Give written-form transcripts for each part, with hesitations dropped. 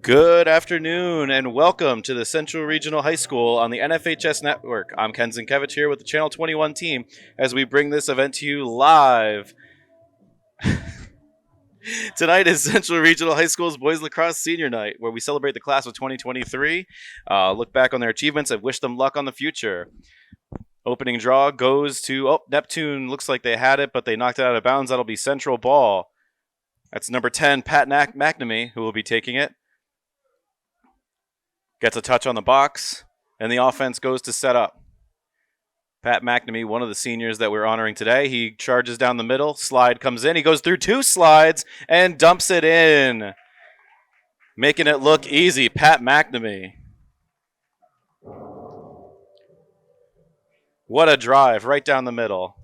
Good afternoon and welcome to the Central Regional High School on the NFHS Network. I'm Ken Zinkevich here with the Channel 21 team as we bring this event to you live. Tonight is Central Regional High School's Boys Lacrosse Senior Night, where we celebrate the class of 2023, look back on their achievements, and wish them luck on the future. Opening draw goes to, Neptune. Looks like they had it, but they knocked it out of bounds. That'll be Central ball. That's number 10, Pat McNamee, who will be taking it. Gets a touch on the box, and the offense goes to set up. Pat McNamee, one of the seniors that we're honoring today, he charges down the middle. Slide comes in. He goes through two slides and dumps it in, making it look easy. Pat McNamee. What a drive right down the middle.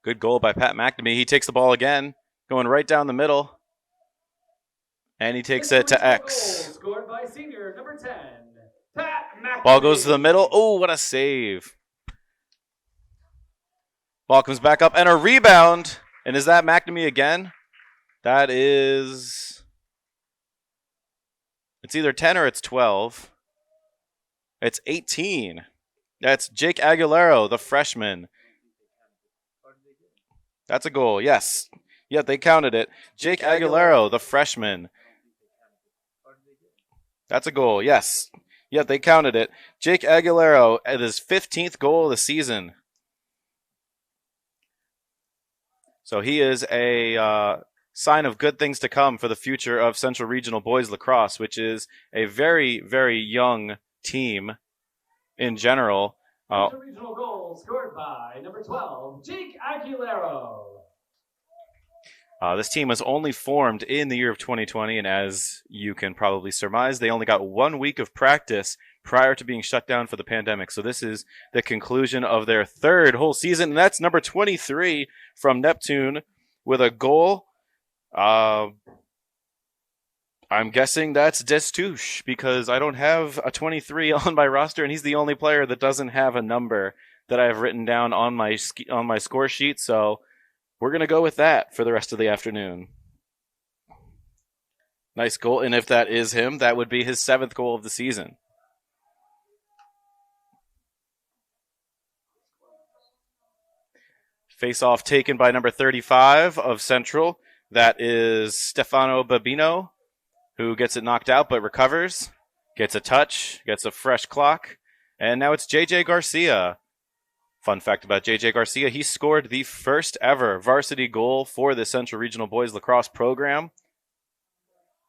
Good goal by Pat McNamee. He takes the ball again, going right down the middle. And he takes it to X. Scored by senior number 10, Pat McNamee. Ball goes to the middle. Oh, what a save. Ball comes back up and a rebound. And is that McNamee again? That is... It's either 10 or it's 12. It's 18. That's Jake Aguilero, the freshman. That's a goal, yes. Yeah, they counted it. Jake Aguilero, the freshman. That's a goal, yes. Yeah, they counted it. Jake Aguilero at his 15th goal of the season. So he is a sign of good things to come for the future of Central Regional Boys Lacrosse, which is a very, very young team in general. Central Regional goal scored by number 12, Jake Aguilero. This team was only formed in the year of 2020, and as you can probably surmise, they only got 1 week of practice prior to being shut down for the pandemic. So this is the conclusion of their third whole season, and that's number 23 from Neptune with a goal. I'm guessing that's Destouche because I don't have a 23 on my roster, and he's the only player that doesn't have a number that I've written down on my score sheet. So we're going to go with that for the rest of the afternoon. Nice goal, and if that is him, that would be his 7th goal of the season. Face-off taken by number 35 of Central. That is Stefano Babino, who gets it knocked out but recovers, gets a touch, gets a fresh clock, and now it's JJ Garcia. Fun fact about JJ Garcia, he scored the first ever varsity goal for the Central Regional Boys Lacrosse program.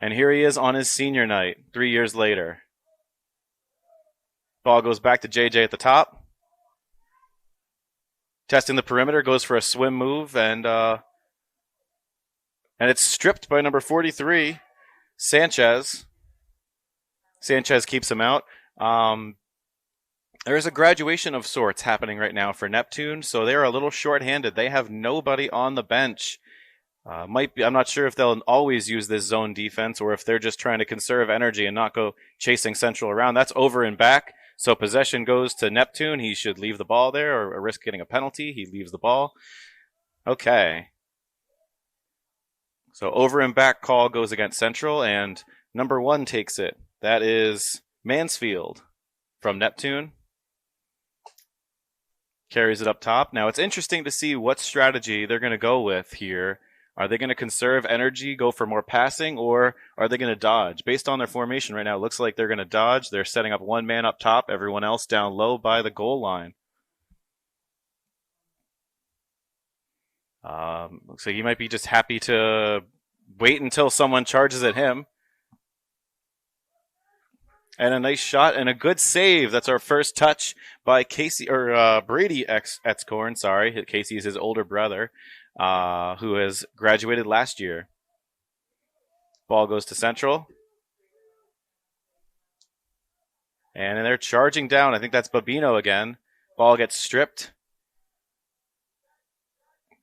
And here he is on his senior night, 3 years later. Ball goes back to JJ at the top. Testing the perimeter, goes for a swim move, and it's stripped by number 43, Sanchez. Sanchez keeps him out. There is a graduation of sorts happening right now for Neptune, so they're a little short-handed. They have nobody on the bench. I'm not sure if they'll always use this zone defense or if they're just trying to conserve energy and not go chasing Central around. That's over and back, so possession goes to Neptune. He should leave the ball there or risk getting a penalty. He leaves the ball. Okay. So over and back call goes against Central, and number 1 takes it. That is Mansfield from Neptune. Carries it up top. Now, it's interesting to see what strategy they're going to go with here. Are they going to conserve energy, go for more passing, or are they going to dodge? Based on their formation right now, it looks like they're going to dodge. They're setting up one man up top, everyone else down low by the goal line. Looks like he might be just happy to wait until someone charges at him. And a nice shot and a good save. That's our first touch by Casey or Brady Etzkorn. Sorry, Casey is his older brother, who has graduated last year. Ball goes to Central, and they're charging down. I think that's Babino again. Ball gets stripped.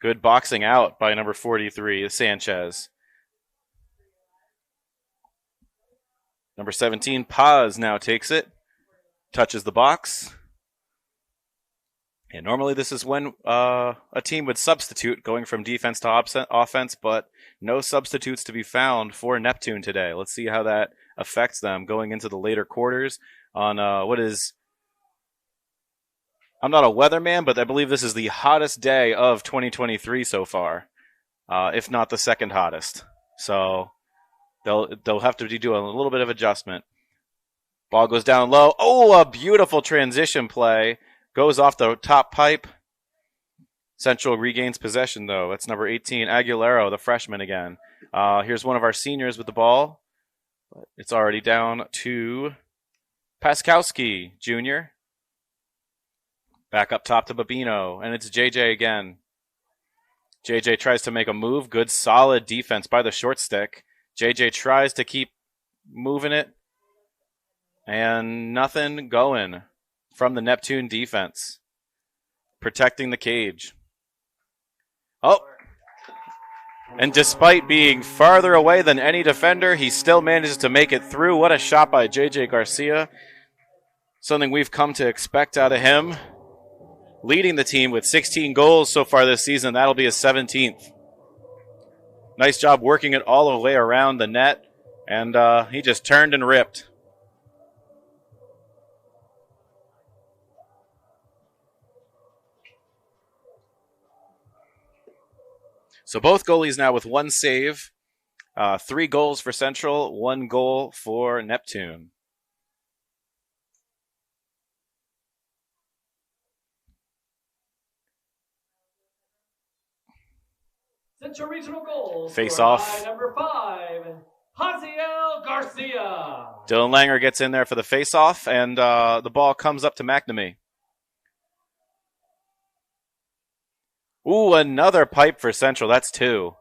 Good boxing out by number 43, Sanchez. Number 17, Paz now takes it. Touches the box. And normally this is when a team would substitute, going from defense to offense, but no substitutes to be found for Neptune today. Let's see how that affects them going into the later quarters on what is... I'm not a weatherman, but I believe this is the hottest day of 2023 so far, if not the second hottest. So they'll have to do a little bit of adjustment. Ball goes down low. Oh, a beautiful transition play. Goes off the top pipe. Central regains possession, though. That's number 18, Aguilera, the freshman again. Here's one of our seniors with the ball. It's already down to Paskowski, Jr. Back up top to Babino, and it's JJ again. JJ tries to make a move. Good, solid defense by the short stick. JJ tries to keep moving it, and nothing going from the Neptune defense. Protecting the cage. Oh! And despite being farther away than any defender, he still manages to make it through. What a shot by JJ Garcia. Something we've come to expect out of him. Leading the team with 16 goals so far this season. That'll be his 17th. Nice job working it all the way around the net. And he just turned and ripped. So both goalies now with one save. 3 goals for Central, 1 goal for Neptune. Central Regional goals. Face off. By number 5, Jaziel Garcia. Dylan Langer gets in there for the face-off, and the ball comes up to McNamee. Ooh, another pipe for Central. That's 2.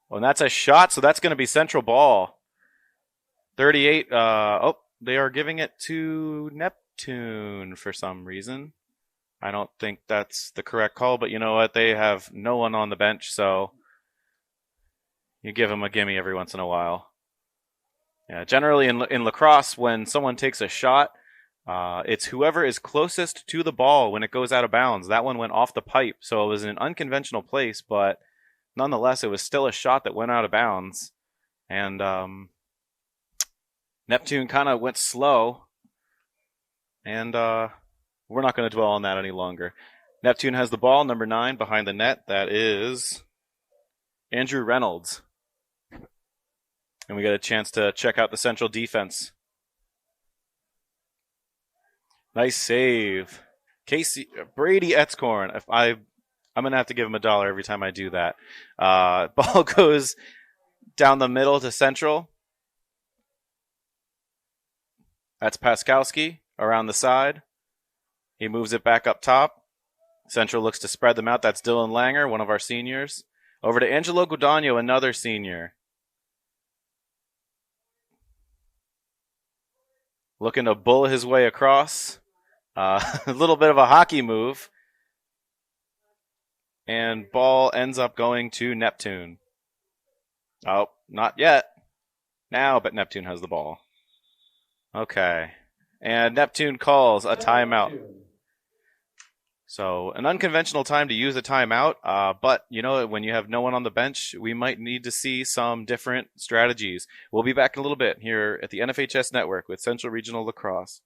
Oh, and that's a shot, so that's going to be Central ball. 38. They are giving it to Neptune for some reason. I don't think that's the correct call, but you know what? They have no one on the bench, so you give them a gimme every once in a while. Yeah, generally in lacrosse, when someone takes a shot, it's whoever is closest to the ball when it goes out of bounds. That one went off the pipe, so it was in an unconventional place, but nonetheless, it was still a shot that went out of bounds. And Neptune kind of went slow, and we're not going to dwell on that any longer. Neptune has the ball, number 9, behind the net. That is Andrew Reynolds. And we get a chance to check out the Central defense. Nice save. Brady Etzkorn. I'm going to have to give him $1 every time I do that. Ball goes down the middle to Central. That's Paskowski around the side. He moves it back up top. Central looks to spread them out. That's Dylan Langer, one of our seniors. Over to Angelo Guadagno, another senior. Looking to bull his way across. A little bit of a hockey move. And ball ends up going to Neptune. Oh, not yet. Now, but Neptune has the ball. Okay. And Neptune calls a timeout. So an unconventional time to use a timeout, but you know, when you have no one on the bench, we might need to see some different strategies. We'll be back in a little bit here at the NFHS Network with Central Regional Lacrosse.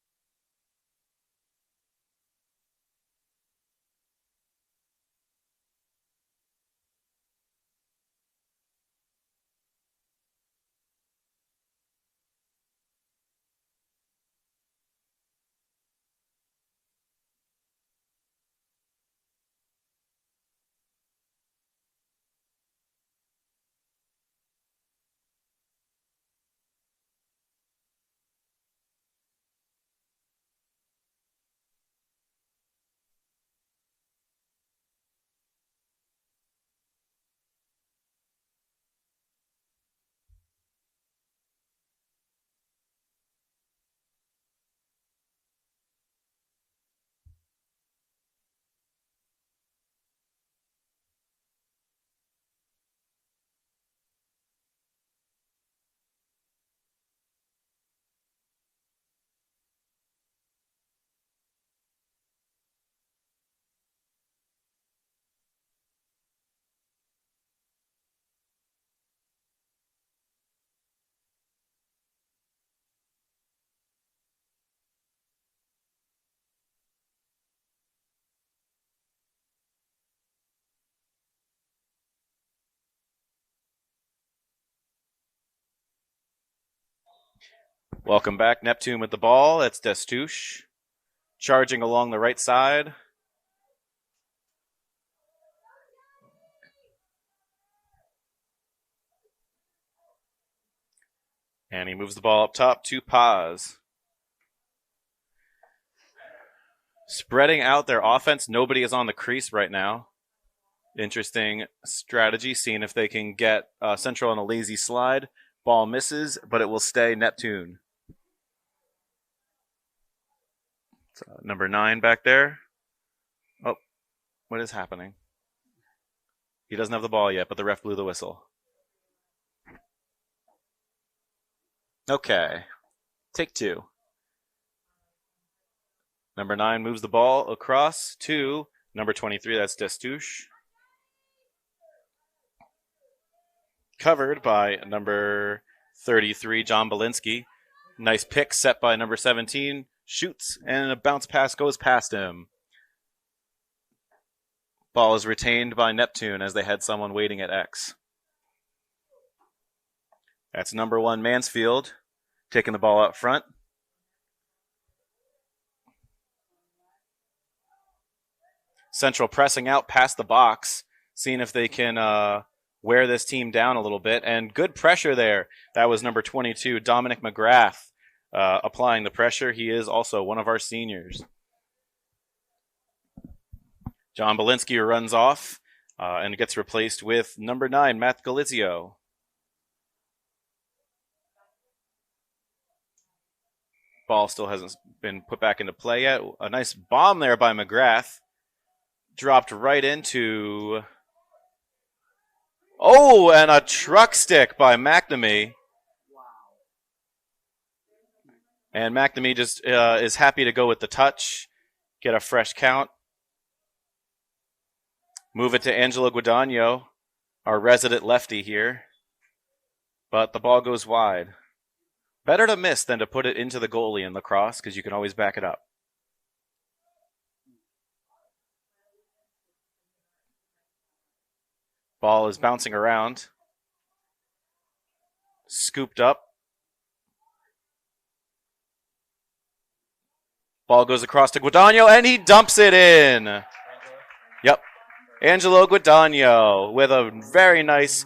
Welcome back. Neptune with the ball. That's Destouche. Charging along the right side. And he moves the ball up top to Paz. Spreading out their offense. Nobody is on the crease right now. Interesting strategy, seeing if they can get Central on a lazy slide. Ball misses, but it will stay Neptune. Number 9 back there. Oh, what is happening? He doesn't have the ball yet, but the ref blew the whistle. Okay. Take 2. Number 9 moves the ball across to number 23. That's Destouche. Covered by number 33, John Belinsky. Nice pick set by number 17. Shoots, and a bounce pass goes past him. Ball is retained by Neptune as they had someone waiting at X. That's number 1, Mansfield, taking the ball up front. Central pressing out past the box, seeing if they can wear this team down a little bit. And good pressure there. That was number 22, Dominic McGrath, applying the pressure. He is also one of our seniors. John Belinsky runs off and gets replaced with number 9, Matt Galizio. Ball still hasn't been put back into play yet. A nice bomb there by McGrath. Dropped right into... Oh, and a truck stick by McNamee. And McNamee just is happy to go with the touch. Get a fresh count. Move it to Angelo Guadagno, our resident lefty here. But the ball goes wide. Better to miss than to put it into the goalie in lacrosse, because you can always back it up. Ball is bouncing around. Scooped up. Ball goes across to Guadagno, and he dumps it in. Yep. Angelo Guadagno with a very nice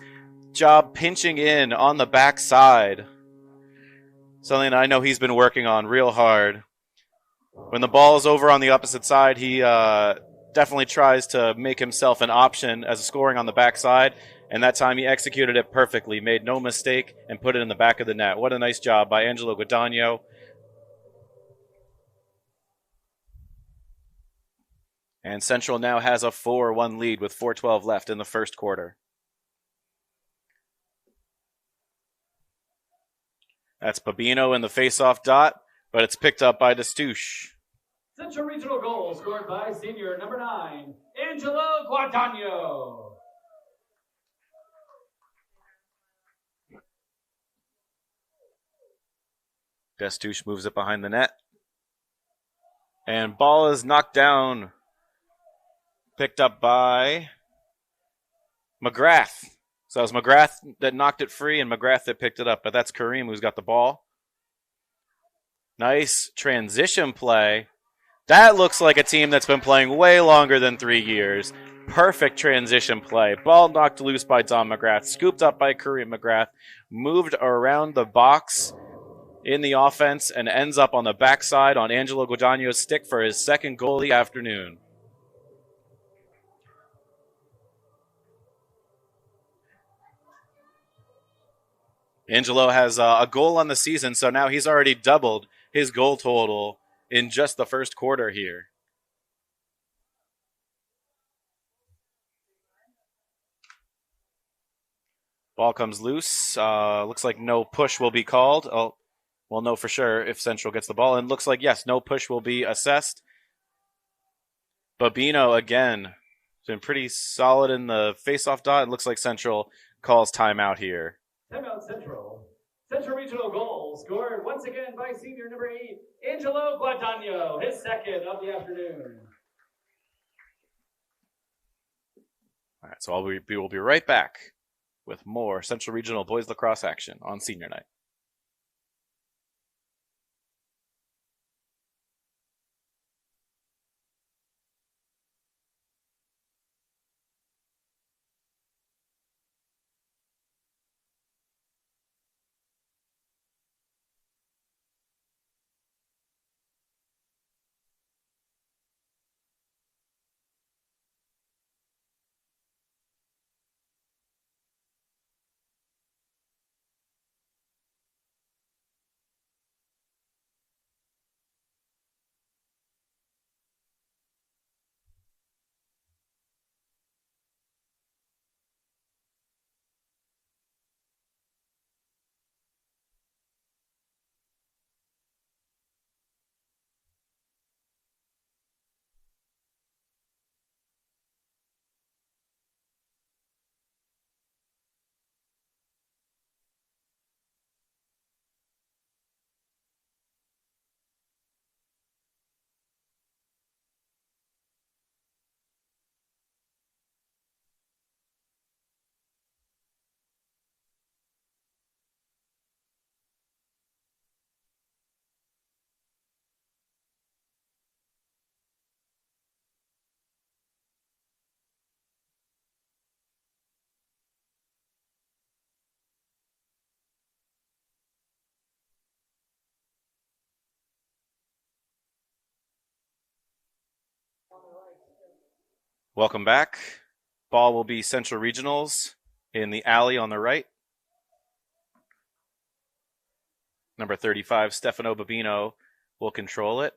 job pinching in on the backside. Something I know he's been working on real hard. When the ball is over on the opposite side, he definitely tries to make himself an option as a scoring on the backside. And that time he executed it perfectly, made no mistake, and put it in the back of the net. What a nice job by Angelo Guadagno. And Central now has a 4-1 lead with 4:12 left in the first quarter. That's Babino in the face-off dot, but it's picked up by Destouche. Central Regional goal scored by senior number 9, Angelo Guadagno. Destouche moves it behind the net. And ball is knocked down. Picked up by McGrath. So it was McGrath that knocked it free and McGrath that picked it up. But that's Kareem who's got the ball. Nice transition play. That looks like a team that's been playing way longer than 3 years. Perfect transition play. Ball knocked loose by Don McGrath. Scooped up by Kareem McGrath. Moved around the box in the offense and ends up on the backside on Angelo Guadagno's stick for his second goal of the afternoon. Angelo has a goal on the season, so now he's already doubled his goal total in just the first quarter here. Ball comes loose. Looks like no push will be called. Oh, we'll know for sure if Central gets the ball. And looks like, yes, no push will be assessed. Babino, again, has been pretty solid in the face-off dot. It looks like Central calls timeout here. Timeout Central. Central Regional goal scored once again by senior number 8, Angelo Guadagno, his second of the afternoon. All right, so we will be right back with more Central Regional Boys Lacrosse action on Senior Night. Welcome back. Ball will be Central Regionals in the alley on the right. Number 35, Stefano Babino, will control it.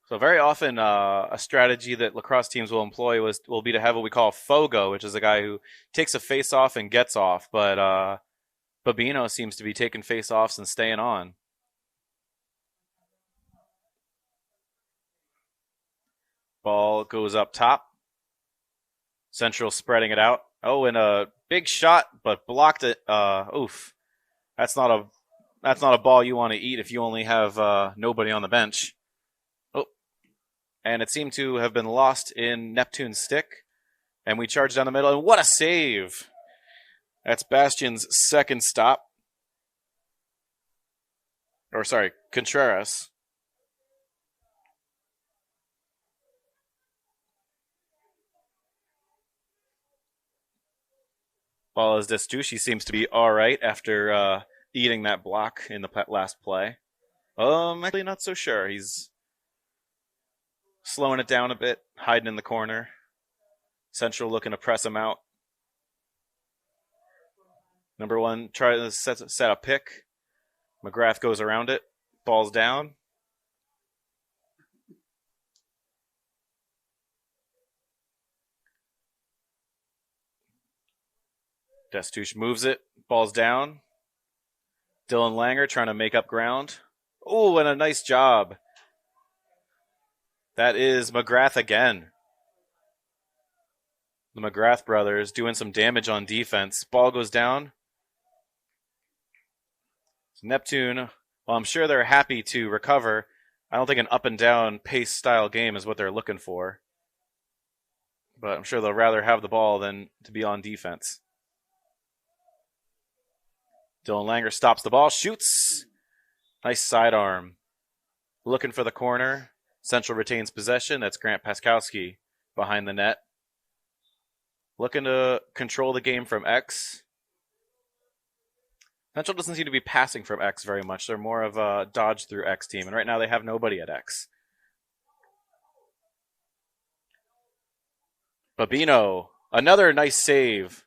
So very often, a strategy that lacrosse teams will employ will be to have what we call Fogo, which is a guy who takes a face-off and gets off. But Babino seems to be taking face-offs and staying on. Ball goes up top. Central spreading it out. Oh, and a big shot, but blocked it. Oof. That's not a ball you want to eat if you only have nobody on the bench. Oh, and it seemed to have been lost in Neptune's stick. And we charge down the middle, and what a save! That's Bastian's second stop. Or sorry, Contreras. Ball is Destuche. He seems to be all right after eating that block in the last play. Actually not so sure. He's slowing it down a bit, hiding in the corner. Central looking to press him out. Number one, try to set a pick. McGrath goes around it. Ball's down. Destuche moves it. Ball's down. Dylan Langer trying to make up ground. Oh, and a nice job. That is McGrath again. The McGrath brothers doing some damage on defense. Ball goes down. Neptune, well, I'm sure they're happy to recover. I don't think an up and down pace style game is what they're looking for. But I'm sure they'll rather have the ball than to be on defense. Dylan Langer stops the ball, shoots. Nice sidearm. Looking for the corner. Central retains possession. That's Grant Paskowski behind the net. Looking to control the game from X. Central doesn't seem to be passing from X very much. They're more of a dodge through X team. And right now they have nobody at X. Babino, another nice save.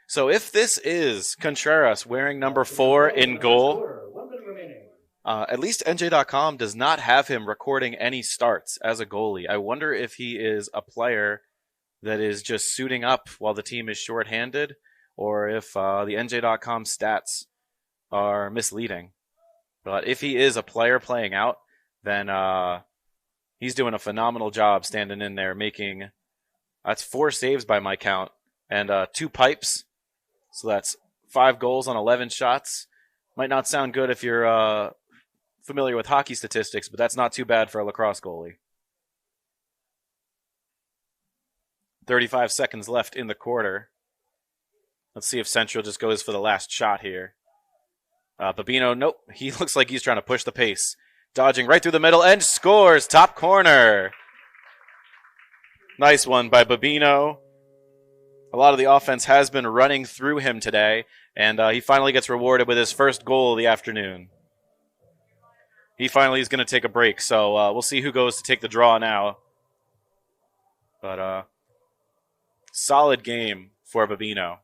So if this is Contreras wearing number 4 in goal, at least NJ.com does not have him recording any starts as a goalie. I wonder if he is a player that is just suiting up while the team is shorthanded, or if the NJ.com stats are misleading. But if he is a player playing out, then he's doing a phenomenal job standing in there making, that's 4 saves by my count, and 2 pipes. So that's 5 goals on 11 shots. Might not sound good if you're familiar with hockey statistics, but that's not too bad for a lacrosse goalie. 35 seconds left in the quarter. Let's see if Central just goes for the last shot here. Babino, nope. He looks like he's trying to push the pace. Dodging right through the middle and scores. Top corner. Nice one by Babino. A lot of the offense has been running through him today, and he finally gets rewarded with his first goal of the afternoon. He finally is going to take a break, so we'll see who goes to take the draw now. But solid game for Babino.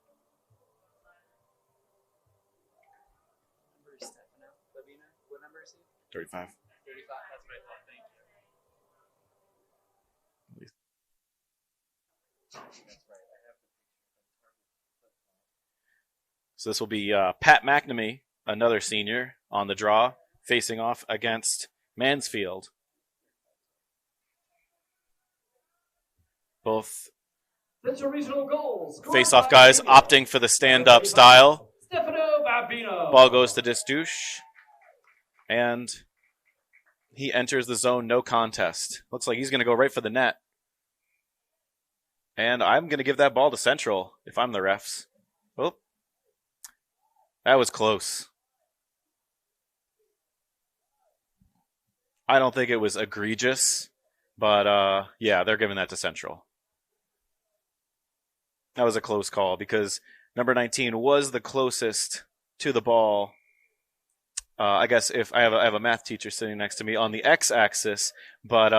35. So this will be Pat McNamee, another senior, on the draw, facing off against Mansfield. Both face-off guys opting for the stand-up style. Ball goes to Destuche. And he enters the zone, no contest. Looks like he's going to go right for the net. And I'm going to give that ball to Central if I'm the refs. Oh, that was close. I don't think it was egregious, but yeah, they're giving that to Central. That was a close call because number 19 was the closest to the ball I guess if I have a math teacher sitting next to me on the x-axis, but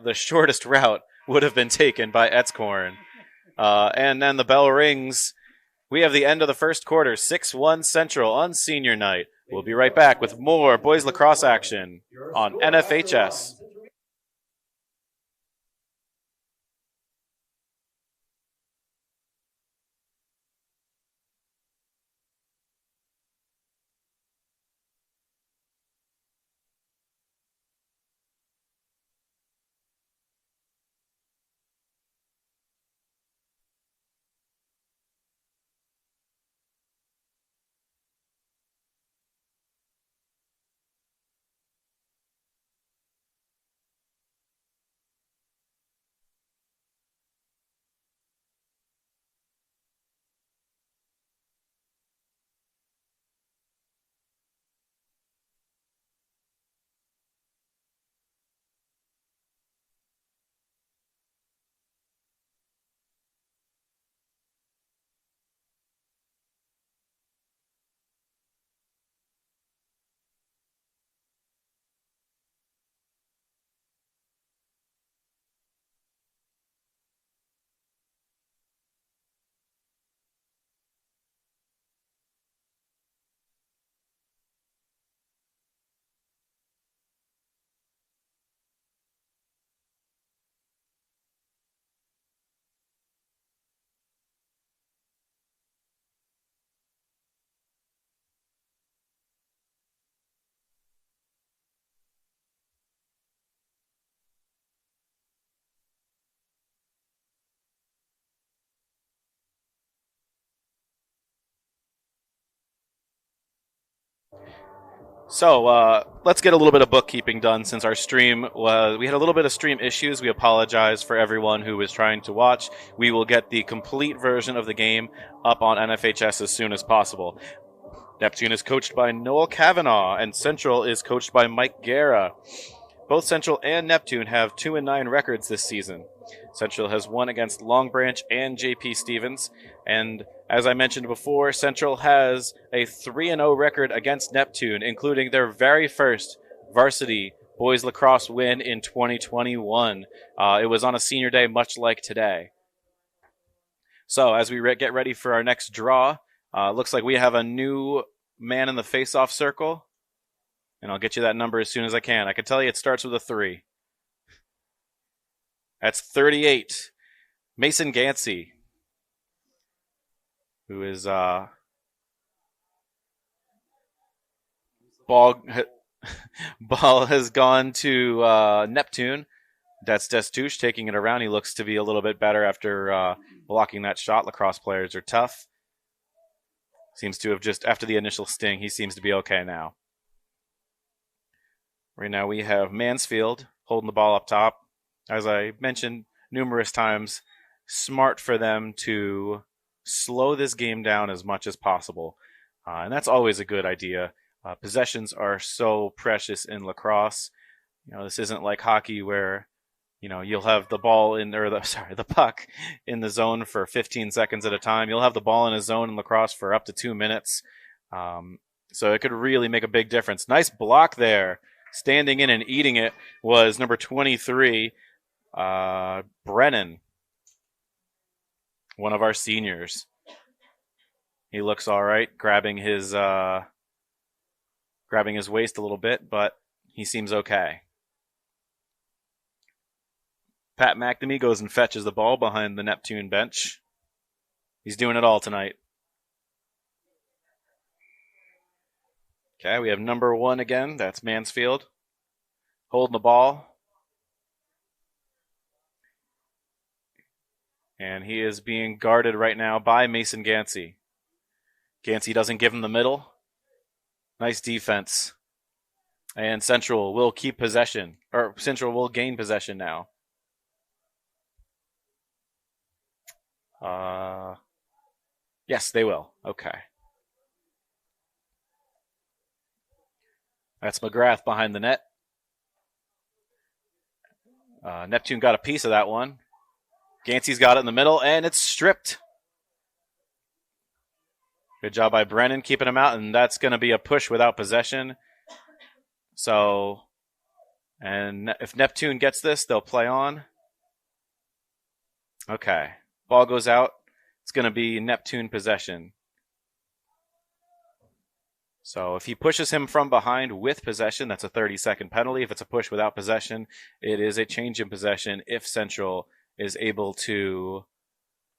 the shortest route would have been taken by Etzkorn. And then the bell rings. We have the end of the first quarter, 6-1 Central on senior night. We'll be right back with more boys lacrosse action on NFHS. So let's get a little bit of bookkeeping done since our stream was. We had a little bit of stream issues. We apologize for everyone who was trying to watch. We will get the complete version of the game up on NFHS as soon as possible. Neptune is coached by Noel Kavanaugh, and Central is coached by Mike Guerra. Both Central and Neptune have 2-9 records this season. Central has won against Long Branch and JP Stevens, and as I mentioned before, Central has a 3-0 record against Neptune, including their very first varsity boys lacrosse win in 2021. It was on a senior day, much like today. So as we get ready for our next draw, looks like we have a new man in the face-off circle, and I'll get you that number as soon as I can. I can tell you it starts with a 3. That's 38. Mason Gansey, who is ball has gone to Neptune. That's Destouche taking it around. He looks to be a little bit better after blocking that shot. Lacrosse players are tough. Seems to have just, after the initial sting, he seems to be okay now. Right now we have Mansfield holding the ball up top. As I mentioned numerous times, smart for them to slow this game down as much as possible. And that's always a good idea. Possessions are so precious in lacrosse. This isn't like hockey where, you'll have the ball the puck in the zone for 15 seconds at a time. You'll have the ball in a zone in lacrosse for up to 2 minutes. So it could really make a big difference. Nice block there. Standing in and eating it was number 23, Brennan, one of our seniors. He looks all right, grabbing his waist a little bit, but he seems okay. Pat McNamee goes and fetches the ball behind the Neptune bench. He's doing it all tonight. Okay, we have number 1 again. That's Mansfield holding the ball. And he is being guarded right now by Mason Gansey. Gansey doesn't give him the middle. Nice defense. And Central will keep possession. Or Central will gain possession now. Yes, they will. Okay. That's McGrath behind the net. Neptune got a piece of that one. Gansey's got it in the middle, and it's stripped. Good job by Brennan keeping him out, and that's going to be a push without possession. So, and if Neptune gets this, they'll play on. Okay. Ball goes out. It's going to be Neptune possession. So if he pushes him from behind with possession, that's a 30-second penalty. If it's a push without possession, it is a change in possession if Central is able to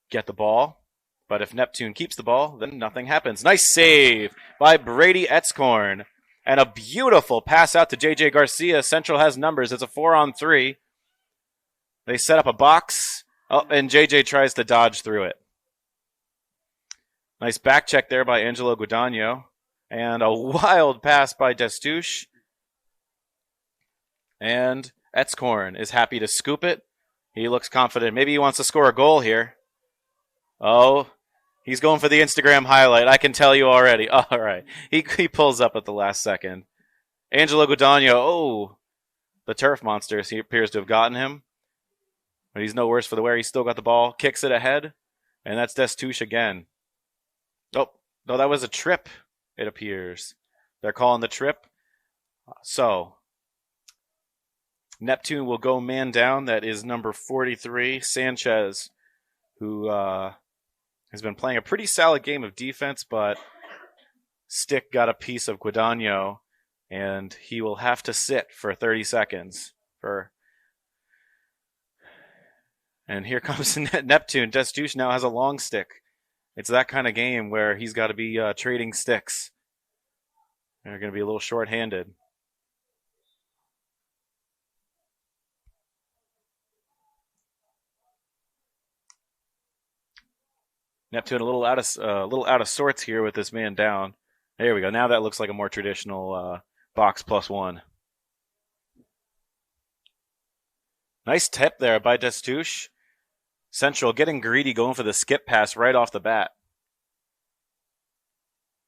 get the ball. But if Neptune keeps the ball, then nothing happens. Nice save by Brady Etzkorn. And a beautiful pass out to J.J. Garcia. Central has numbers. It's a 4-on-3. They set up a box. Oh, and J.J. tries to dodge through it. Nice back check there by Angelo Guadagno. And a wild pass by Destouche. And Etzkorn is happy to scoop it. He looks confident. Maybe he wants to score a goal here. Oh, he's going for the Instagram highlight. I can tell you already. All right. He pulls up at the last second. Angelo Guadagno. Oh, the turf monster. He appears to have gotten him. But he's no worse for the wear. He's still got the ball. Kicks it ahead. And that's Destouche again. Oh, no, that was a trip. It appears. They're calling the trip. So, Neptune will go man down. That is number 43, Sanchez, who has been playing a pretty solid game of defense, but stick got a piece of Guadagno, and he will have to sit for 30 seconds. And here comes Neptune. Destouche now has a long stick. It's that kind of game where he's got to be trading sticks. They're going to be a little short-handed. Neptune a little out of sorts here with this man down. There we go. Now that looks like a more traditional box +1. Nice tip there by Destouche. Central getting greedy, going for the skip pass right off the bat.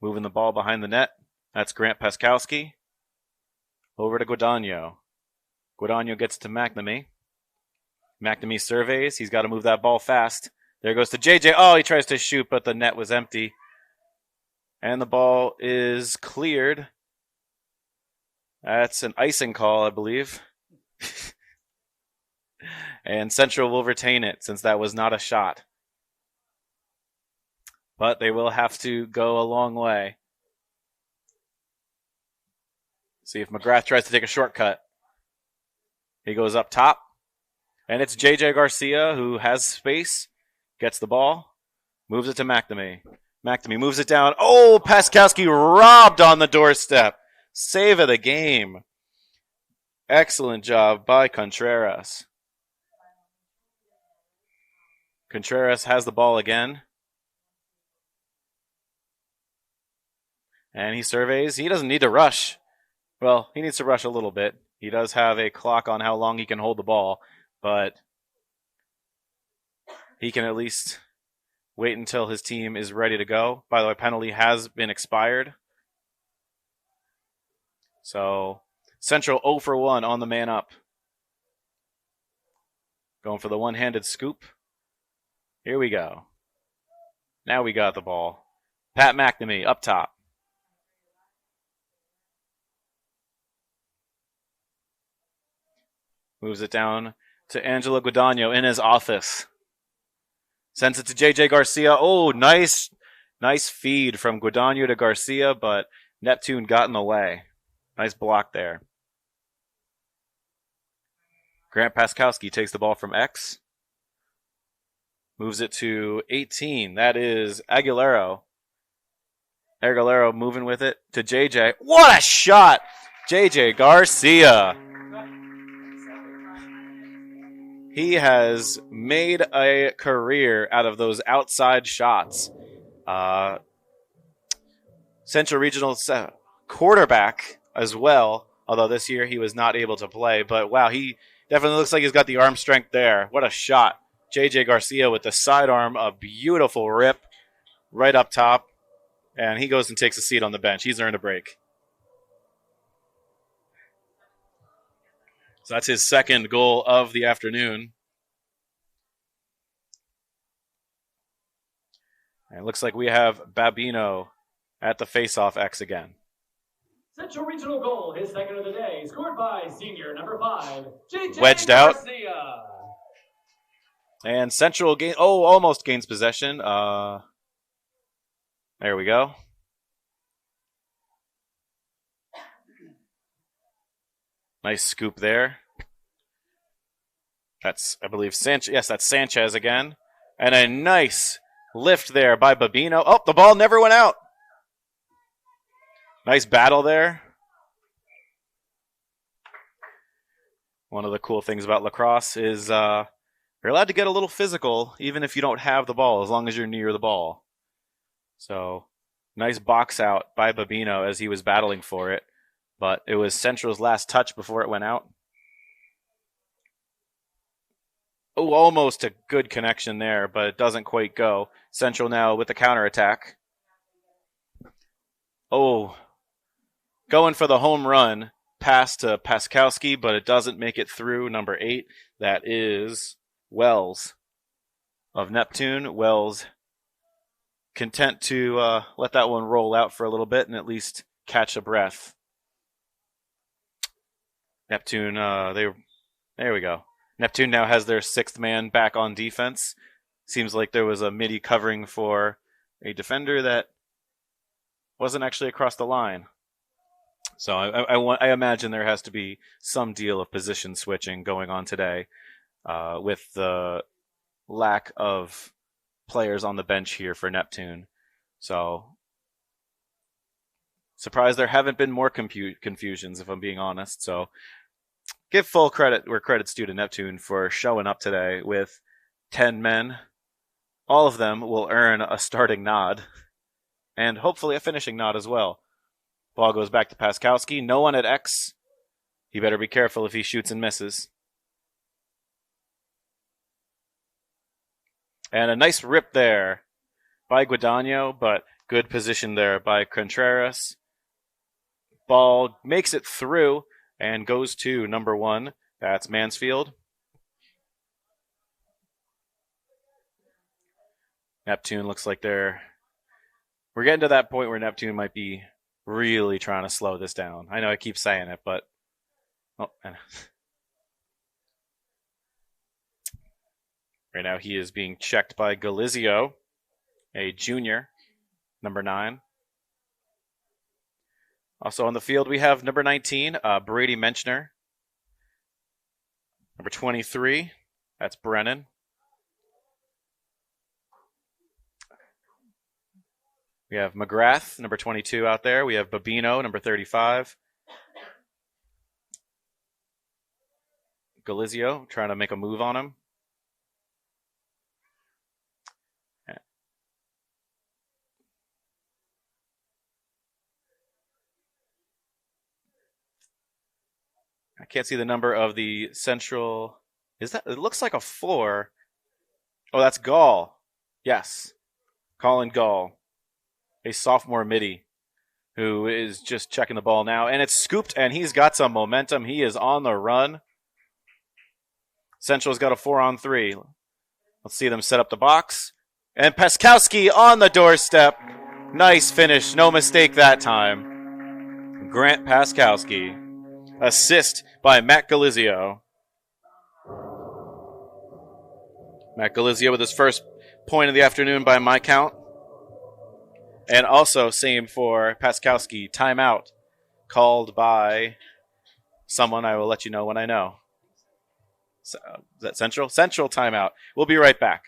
Moving the ball behind the net. That's Grant Paskowski. Over to Guadagno. Guadagno gets to McNamee. McNamee surveys. He's got to move that ball fast. There goes to JJ. Oh, he tries to shoot, but the net was empty. And the ball is cleared. That's an icing call, I believe. And Central will retain it since that was not a shot. But they will have to go a long way. See if McGrath tries to take a shortcut. He goes up top. And it's J.J. Garcia who has space. Gets the ball. Moves it to McNamee. McNamee moves it down. Oh, Paskowski robbed on the doorstep. Save of the game. Excellent job by Contreras. Contreras has the ball again. And he surveys. He doesn't need to rush. Well, he needs to rush a little bit. He does have a clock on how long he can hold the ball, but he can at least wait until his team is ready to go. By the way, penalty has been expired. So, Central 0 for 1 on the man up. Going for the one-handed scoop. Here we go. Now we got the ball. Pat McNamee up top. Moves it down to Angelo Guadagno in his office. Sends it to J.J. Garcia. Oh, nice feed from Guadagno to Garcia, but Neptune got in the way. Nice block there. Grant Paskowski takes the ball from X. Moves it to 18. That is Aguilero. Aguilero moving with it to JJ. What a shot! JJ Garcia. He has made a career out of those outside shots. Central Regional quarterback as well, although this year he was not able to play. But wow, he definitely looks like he's got the arm strength there. What a shot. J.J. Garcia with the sidearm, a beautiful rip right up top. And he goes and takes a seat on the bench. He's earned a break. So that's his second goal of the afternoon. And it looks like we have Babino at the face-off X again. Central Regional goal, his second of the day, scored by senior number 5, JJ Wedged out. Garcia. And Central almost gains possession. There we go. Nice scoop there. That's, I believe, Sanchez. Yes, that's Sanchez again. And a nice lift there by Babino. Oh, the ball never went out. Nice battle there. One of the cool things about lacrosse is you're allowed to get a little physical even if you don't have the ball, as long as you're near the ball. So, nice box out by Babino as he was battling for it. But it was Central's last touch before it went out. Oh, almost a good connection there, but it doesn't quite go. Central now with the counterattack. Oh, going for the home run. Pass to Paskowski, but it doesn't make it through. Number 8, that is Wells of Neptune. Wells content to let that one roll out for a little bit and at least catch a breath. Neptune, there we go. Neptune now has their 6th man back on defense. Seems like there was a midi covering for a defender that wasn't actually across the line. So I imagine there has to be some deal of position switching going on today with the lack of players on the bench here for Neptune. So surprised there haven't been more confusions, if I'm being honest. So give full credit where credit's due to Neptune for showing up today with 10 men. All of them will earn a starting nod and hopefully a finishing nod as well. Ball goes back to Paskowski. No one at X. He better be careful if he shoots and misses. And a nice rip there by Guadagno, but good position there by Contreras. Ball makes it through and goes to number 1. That's Mansfield. Neptune looks like we're getting to that point where Neptune might be really trying to slow this down. I know I keep saying it, but right now he is being checked by Galizio, a junior, number 9. Also on the field we have number 19, Brady Menchner. Number 23, that's Brennan. We have McGrath, number 22 out there. We have Babino, number 35. Galizio trying to make a move on him. I can't see the number of the Central. Is that? It looks like a 4. Oh, that's Gall. Yes. Colin Gall. A sophomore midi who is just checking the ball now. And it's scooped, and he's got some momentum. He is on the run. Central's got a 4-on-3. Let's see them set up the box. And Paskowski on the doorstep. Nice finish. No mistake that time. Grant Paskowski. Assist by Matt Galizio. Matt Galizio with his first point of the afternoon by my count. And also same for Paskowski. Timeout called by someone. I will let you know when I know. So, is that Central? Central timeout. We'll be right back.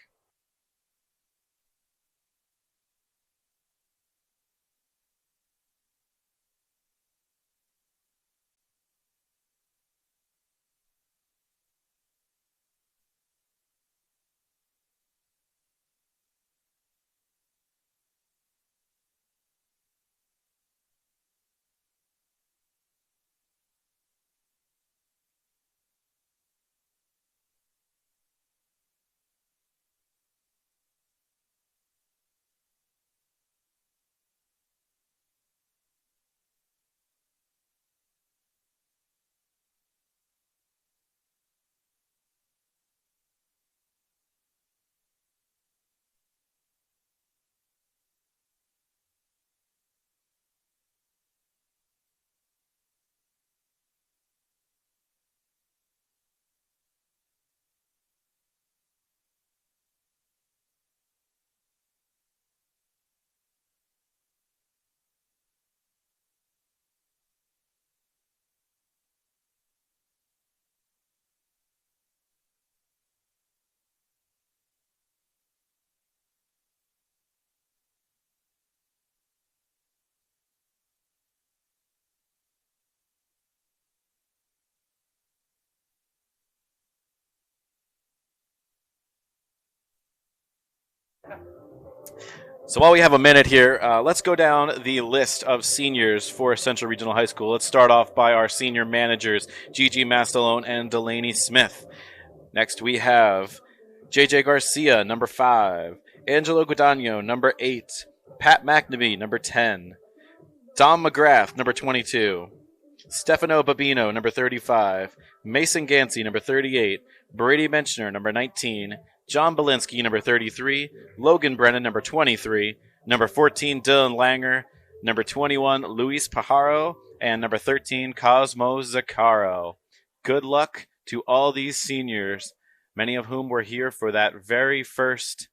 So while we have a minute here, let's go down the list of seniors for Central Regional High School. Let's start off by our senior managers, Gigi Mastalone and Delaney Smith. Next, we have JJ Garcia, number 5, Angelo Guadagno, number 8, Pat McNamee, number 10, Dom McGrath, number 22, Stefano Babino, number 35, Mason Gansey, number 38, Brady Menchner, number 19, John Belinsky, number 33, Logan Brennan, number 23, number 14, Dylan Langer, number 21, Luis Pajaro, and number 13, Cosmo Zaccaro. Good luck to all these seniors, many of whom were here for that very first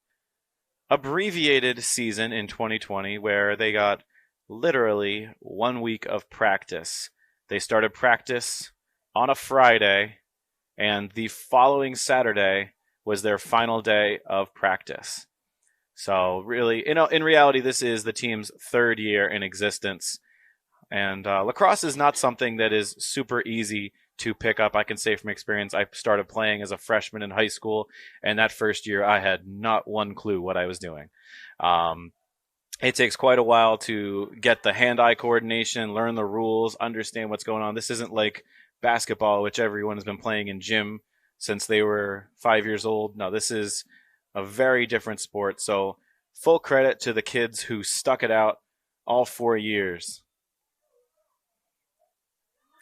abbreviated season in 2020 where they got literally 1 week of practice. They started practice on a Friday, and the following Saturday was their final day of practice. So really, in reality, this is the team's third year in existence. And lacrosse is not something that is super easy to pick up. I can say from experience, I started playing as a freshman in high school, and that first year I had not one clue what I was doing. It takes quite a while to get the hand-eye coordination, learn the rules, understand what's going on. This isn't like basketball, which everyone has been playing in gym since they were 5 years old. No, this is a very different sport. So full credit to the kids who stuck it out all 4 years.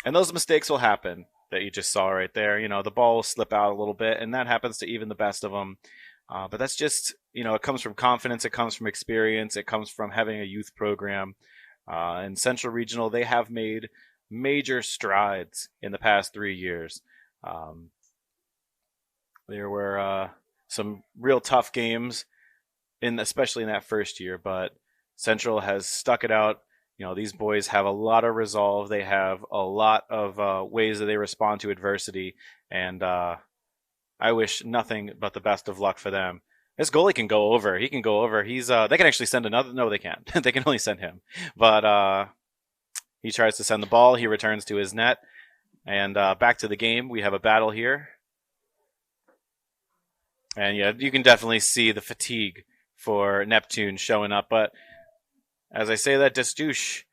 And those mistakes will happen that you just saw right there. The ball will slip out a little bit, and that happens to even the best of them. But that's just, it comes from confidence, it comes from experience, it comes from having a youth program. In Central Regional, they have made major strides in the past 3 years. There were some real tough games, especially in that first year, but Central has stuck it out. These boys have a lot of resolve. They have a lot of ways that they respond to adversity, and I wish nothing but the best of luck for them. This goalie can go over. He can go over. They can actually send another. No, they can't. They can only send him. But he tries to send the ball. He returns to his net. And back to the game. We have a battle here. And yeah, you can definitely see the fatigue for Neptune showing up. But as I say that, Destouche,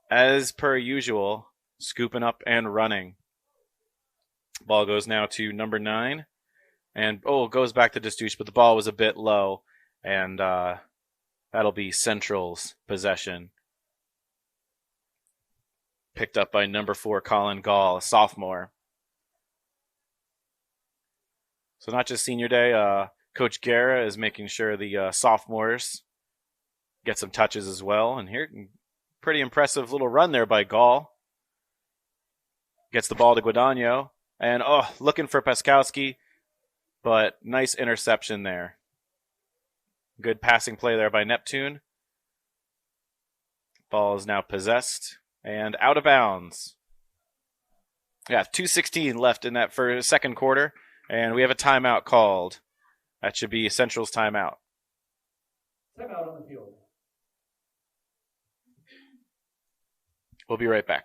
as per usual, scooping up and running. Ball goes now to number 9. And, goes back to Destouche, but the ball was a bit low. And that'll be Central's possession. Picked up by number 4, Colin Gall, a sophomore. So not just senior day, Coach Guerra is making sure the sophomores get some touches as well. And here, pretty impressive little run there by Gall. Gets the ball to Guadagno. And, looking for Paskowski. But nice interception there. Good passing play there by Neptune. Ball is now possessed and out of bounds. Yeah, 2:16 left in that second quarter, and we have a timeout called. That should be Central's timeout. Timeout on the field. We'll be right back.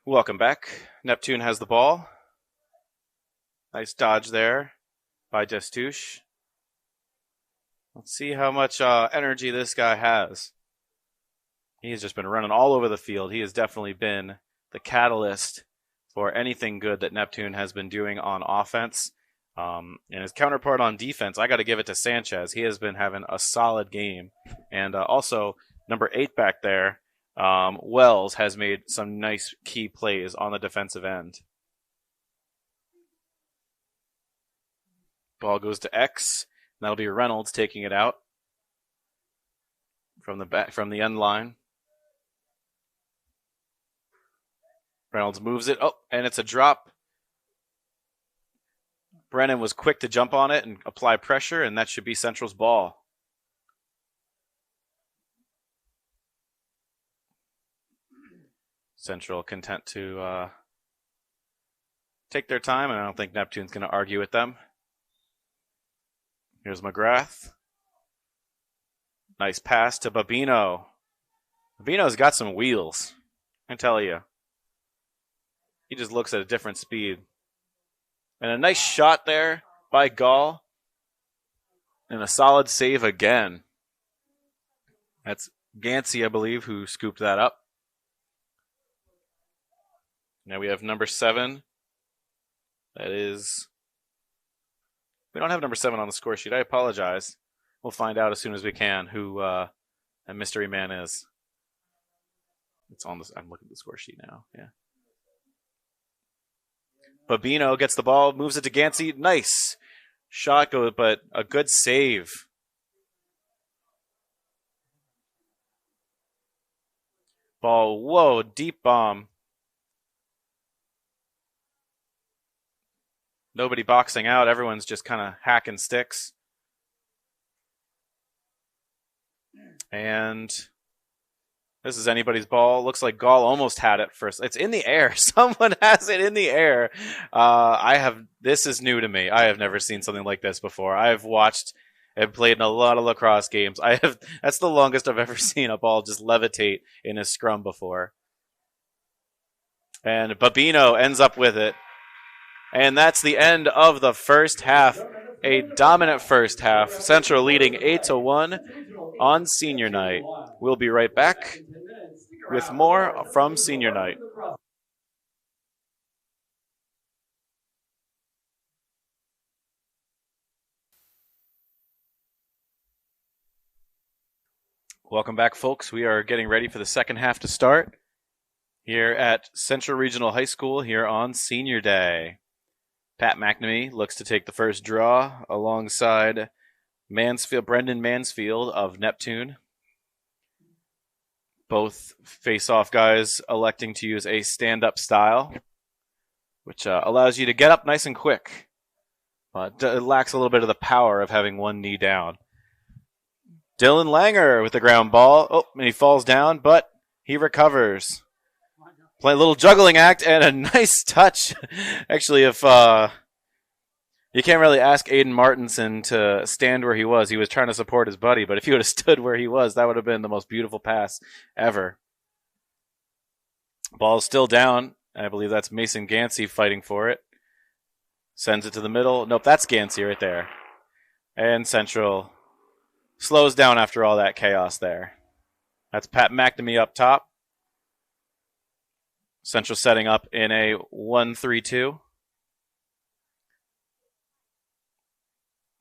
Welcome back. Neptune has the ball. Nice dodge there by Destouche. Let's see how much energy this guy has. He has just been running all over the field. He has definitely been the catalyst for anything good that Neptune has been doing on offense. And his counterpart on defense, I got to give it to Sanchez. He has been having a solid game. And also, number 8 back there, Wells, has made some nice key plays on the defensive end. Ball goes to X. That'll be Reynolds taking it out from the end line. Reynolds moves it. Oh, and it's a drop. Brennan was quick to jump on it and apply pressure, and that should be Central's ball. Central content to take their time, and I don't think Neptune's going to argue with them. Here's McGrath. Nice pass to Babino. Babino's got some wheels, I tell you. He just looks at a different speed. And a nice shot there by Gall. And a solid save again. That's Gansey, I believe, who scooped that up. Now we have number 7. That is... We don't have number 7 on the score sheet. I apologize. We'll find out as soon as we can who a mystery man is. It's on this. I'm looking at the score sheet now. Yeah. Babino gets the ball, moves it to Gansey. Nice shot, but a good save. Ball, whoa, deep bomb. Nobody boxing out. Everyone's just kind of hacking sticks. And this is anybody's ball. Looks like Gall almost had it first. It's in the air. Someone has it in the air. This is new to me. I have never seen something like this before. I have watched and played in a lot of lacrosse games. That's the longest I've ever seen a ball just levitate in a scrum before. And Babino ends up with it. And that's the end of the first half. A dominant first half. Central leading 8-1 on senior night. We'll be right back with more from senior night. Welcome back, folks. We are getting ready for the second half to start here at Central Regional High School here on Senior Day. Pat McNamee looks to take the first draw alongside Brendan Mansfield of Neptune. Both face-off guys electing to use a stand-up style, which allows you to get up nice and quick, but it lacks a little bit of the power of having one knee down. Dylan Langer with the ground ball. Oh, and he falls down, but he recovers. Play a little juggling act and a nice touch. Actually, if you can't really ask Aiden Martinson to stand where he was trying to support his buddy, but if he would have stood where he was, that would have been the most beautiful pass ever. Ball is still down. I believe that's Mason Gansey fighting for it. Sends it to the middle. Nope, that's Gansey right there. And Central slows down after all that chaos there. That's Pat McNamee up top. Central setting up in a 1-3-2.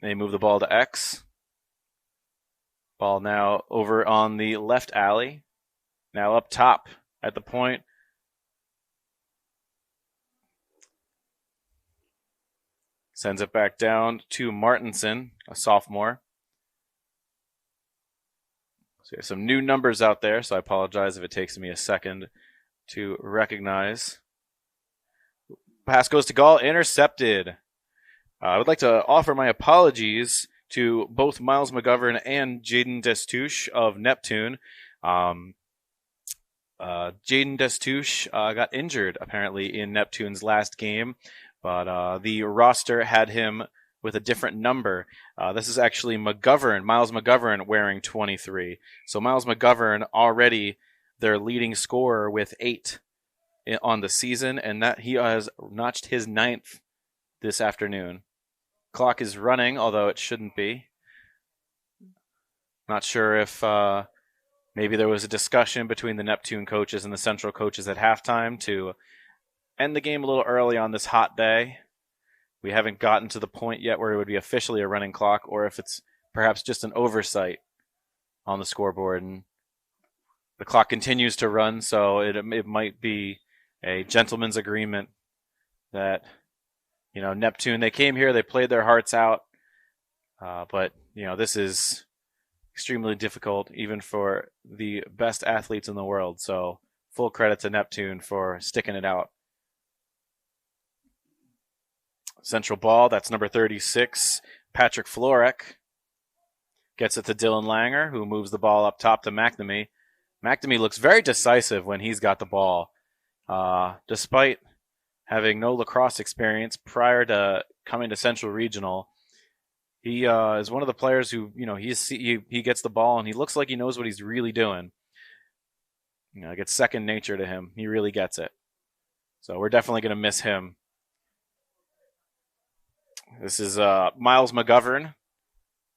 They move the ball to X. Ball now over on the left alley. Now up top at the point. Sends it back down to Martinson, a sophomore. So we have some new numbers out there, so I apologize if it takes me a second to recognize. Pass goes to Gall, intercepted. I would like to offer my apologies to both Miles McGovern and Jaden Destouche of Neptune. Jaden Destouche got injured, apparently, in Neptune's last game, but the roster had him with a different number. This is actually Miles McGovern wearing 23. So Miles McGovern already their leading scorer with 8 on the season, and that he has notched his 9th this afternoon. Clock is running, although it shouldn't be. Not sure if maybe there was a discussion between the Neptune coaches and the Central coaches at halftime to end the game a little early on this hot day. We haven't gotten to the point yet where it would be officially a running clock, or if it's perhaps just an oversight on the scoreboard. And the clock continues to run, so it might be a gentleman's agreement that, Neptune, they came here, they played their hearts out, but, this is extremely difficult even for the best athletes in the world. So full credit to Neptune for sticking it out. Central ball, that's number 36, Patrick Florek. Gets it to Dylan Langer, who moves the ball up top to McNamee. McNamee looks very decisive when he's got the ball. Despite having no lacrosse experience prior to coming to Central Regional, he is one of the players who, he gets the ball and he looks like he knows what he's really doing. It's second nature to him. He really gets it. So we're definitely going to miss him. This is Miles McGovern.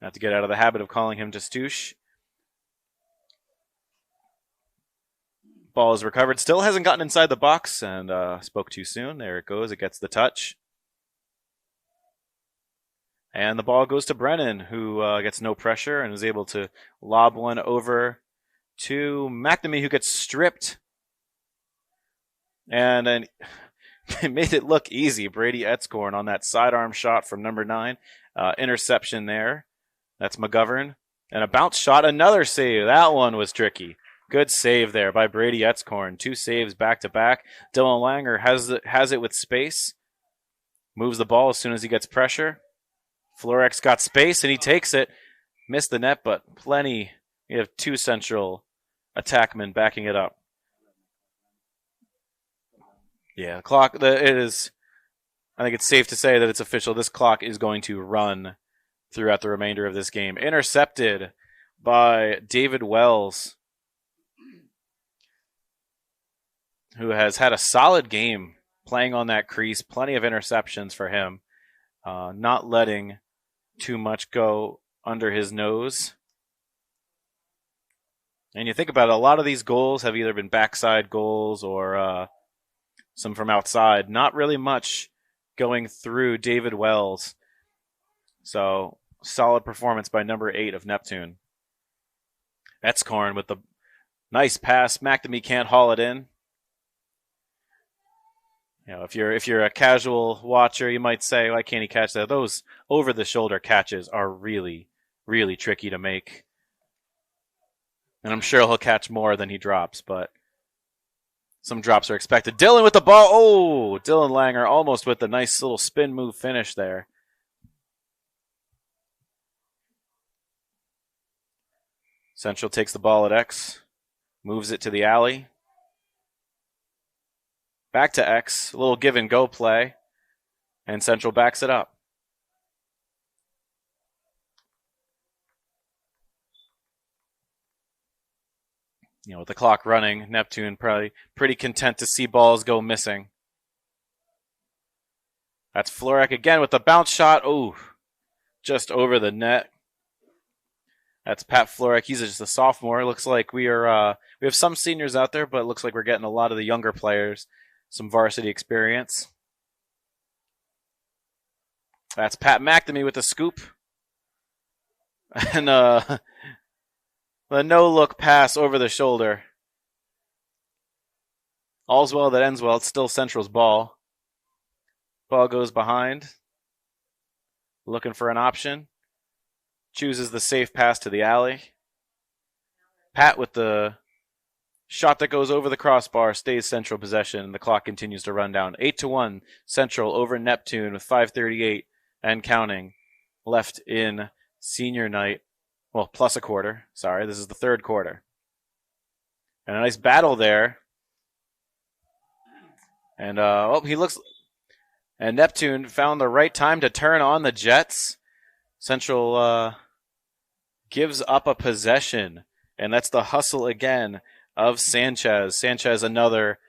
I have to get out of the habit of calling him Destouche. Ball is recovered. Still hasn't gotten inside the box and spoke too soon. There it goes. It gets the touch. And the ball goes to Brennan, who gets no pressure and is able to lob one over to McNamee, who gets stripped. And then it made it look easy. Brady Etzkorn on that sidearm shot from number 9. Interception there. That's McGovern. And a bounce shot, another save. That one was tricky. Good save there by Brady Etzkorn. 2 saves back to back. Dylan Langer has it with space. Moves the ball as soon as he gets pressure. Florek's got space and he takes it. Missed the net, but plenty. We have 2 Central attackmen backing it up. Yeah, clock. It is. I think it's safe to say that it's official. This clock is going to run throughout the remainder of this game. Intercepted by David Wells, who has had a solid game playing on that crease. Plenty of interceptions for him. Not letting too much go under his nose. And you think about it, a lot of these goals have either been backside goals or some from outside. Not really much going through David Wells. So, solid performance by number 8 of Neptune. Etzkorn with the nice pass. McNamee can't haul it in. If you're a casual watcher, you might say, why can't he catch that? Those over-the-shoulder catches are really, really tricky to make. And I'm sure he'll catch more than he drops, but some drops are expected. Dylan with the ball. Oh, Dylan Langer almost with the nice little spin move finish there. Central takes the ball at X, moves it to the alley. Back to X, a little give and go play, and Central backs it up. With the clock running, Neptune probably pretty content to see balls go missing. That's Florek again with the bounce shot. Oh, just over the net. That's Pat Florek. He's just a sophomore. Looks like we have some seniors out there, but it looks like we're getting a lot of the younger players. Some varsity experience. That's Pat McNamee with the scoop. And the no-look pass over the shoulder. All's well that ends well. It's still Central's ball. Ball goes behind. Looking for an option. Chooses the safe pass to the alley. Pat with the shot that goes over the crossbar stays Central possession, and the clock continues to run down. 8-1, Central over Neptune with 5:38 and counting left in senior night. Well, plus a quarter. Sorry, this is the third quarter. And a nice battle there. And he looks. And Neptune found the right time to turn on the Jets. Central gives up a possession, and that's the hustle again of Sanchez. Sanchez, another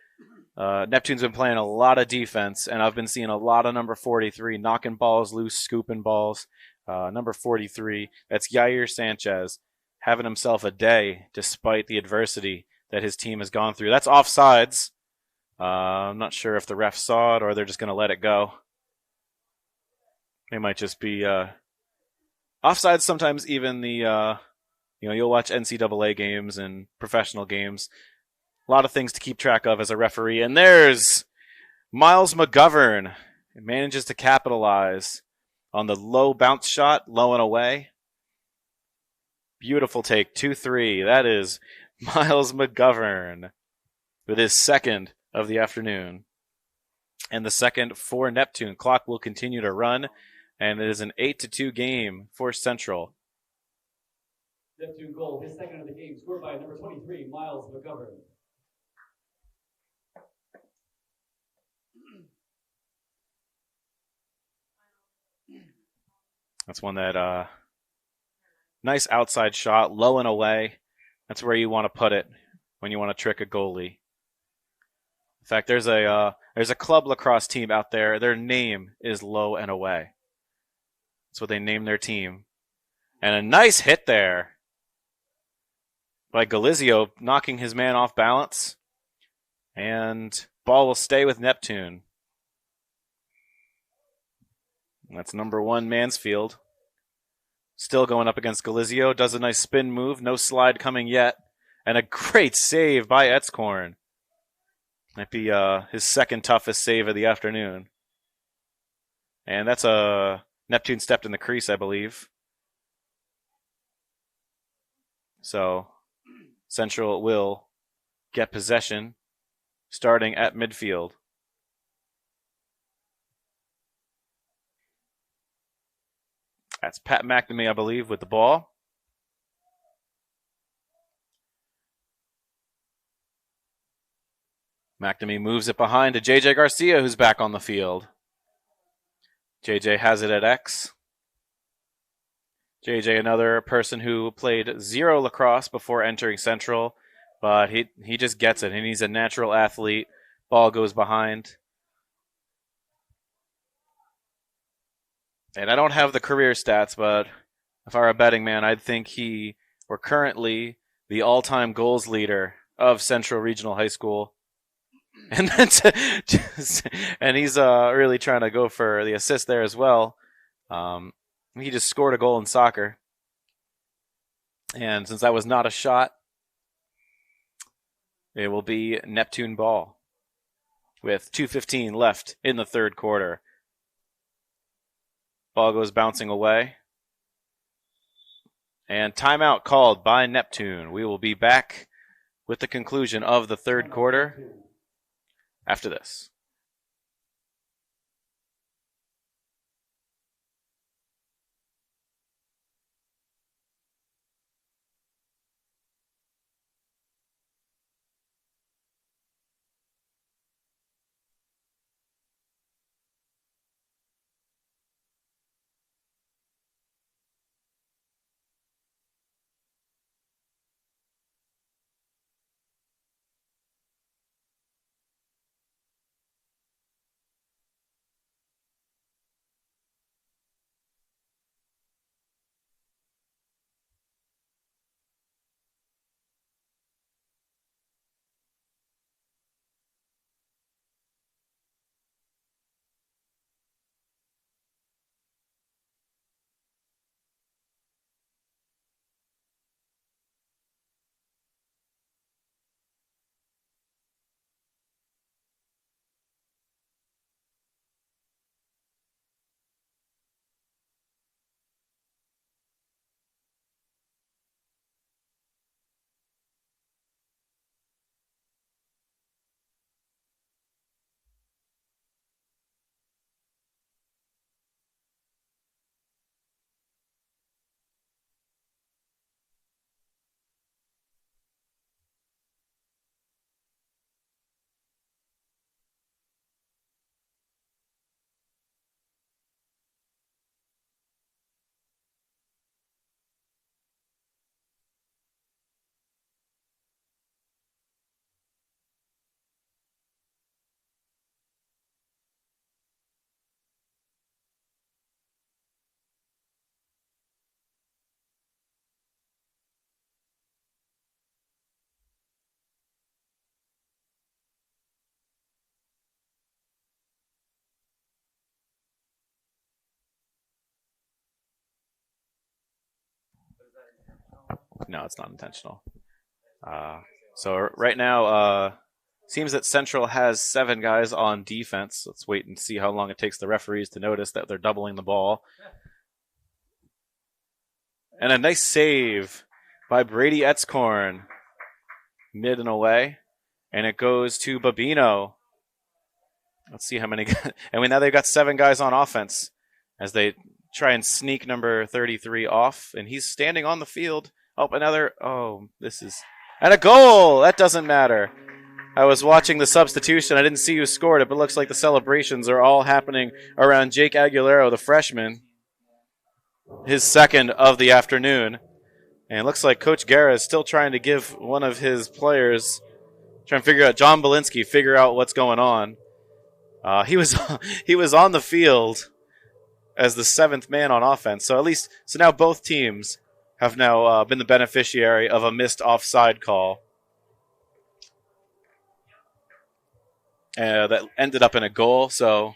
Neptune's been playing a lot of defense, and I've been seeing a lot of number 43 knocking balls loose, scooping balls. Number 43, that's Yair Sanchez, having himself a day despite the adversity that his team has gone through. That's offsides. I'm not sure if the refs saw it or they're just going to let it go. They might just be offsides. Sometimes even the you'll watch NCAA games and professional games. A lot of things to keep track of as a referee. And there's Miles McGovern. It manages to capitalize on the low bounce shot, low and away. Beautiful take, 2-3. That is Miles McGovern with his second of the afternoon. And the second for Neptune. Clock will continue to run, and it is an 8-2 game for Central. Neptune goal, his second of the game, scored by number 23, Miles McGovern. That's one that nice outside shot, low and away. That's where you want to put it when you want to trick a goalie. In fact, there's a club lacrosse team out there. Their name is Low and Away. That's what they name their team. And a nice hit there by Galizio, knocking his man off balance. And ball will stay with Neptune. That's number 1, Mansfield. Still going up against Galizio. Does a nice spin move. No slide coming yet. And a great save by Etzkorn. Might be his second toughest save of the afternoon. And that's a Neptune stepped in the crease, I believe. So Central will get possession starting at midfield. That's Pat McNamee, I believe, with the ball. McNamee moves it behind to JJ Garcia, who's back on the field. JJ has it at X. JJ, another person who played 0 lacrosse before entering Central, but he just gets it, and he's a natural athlete. Ball goes behind. And I don't have the career stats, but if I were a betting man, I'd think we're currently the all-time goals leader of Central Regional High School. And that's and he's really trying to go for the assist there as well. He just scored a goal in soccer. And since that was not a shot, it will be Neptune ball with 2:15 left in the third quarter. Ball goes bouncing away. And timeout called by Neptune. We will be back with the conclusion of the third quarter after this. No, it's not intentional. So right now, seems that Central has 7 guys on defense. Let's wait and see how long it takes the referees to notice that they're doubling the ball. And a nice save by Brady Etzkorn. Mid and away. And it goes to Babino. Let's see how many. And now they've got 7 guys on offense as they try and sneak number 33 off. And he's standing on the field. Oh, another. Oh, this is. And a goal! That doesn't matter. I was watching the substitution. I didn't see who scored it, but it looks like the celebrations are all happening around Jake Aguilera, the freshman. His second of the afternoon. And it looks like Coach Guerra is still trying to give one of his players, trying to figure out, John Belinsky, figure out what's going on. He was on the field as the 7th man on offense. So now both teams have now been the beneficiary of a missed offside call. That ended up in a goal. So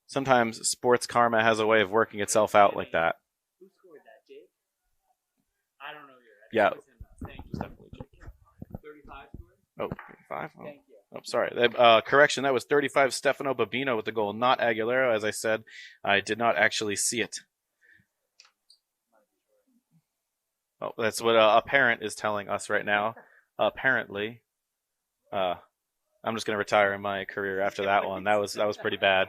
sometimes sports karma has a way of working itself out like that. Who scored that, Jake? I don't know yet. Yeah. Thank you. Definitely Jake. 35 scored? Oh, 35? Oh. Thank you. Oh, sorry. Correction, that was 35 Stefano Babino with the goal, not Aguilera. As I said, I did not actually see it. Oh, that's what a parent is telling us right now. Apparently. I'm just going to retire in my career after that one. That was pretty bad.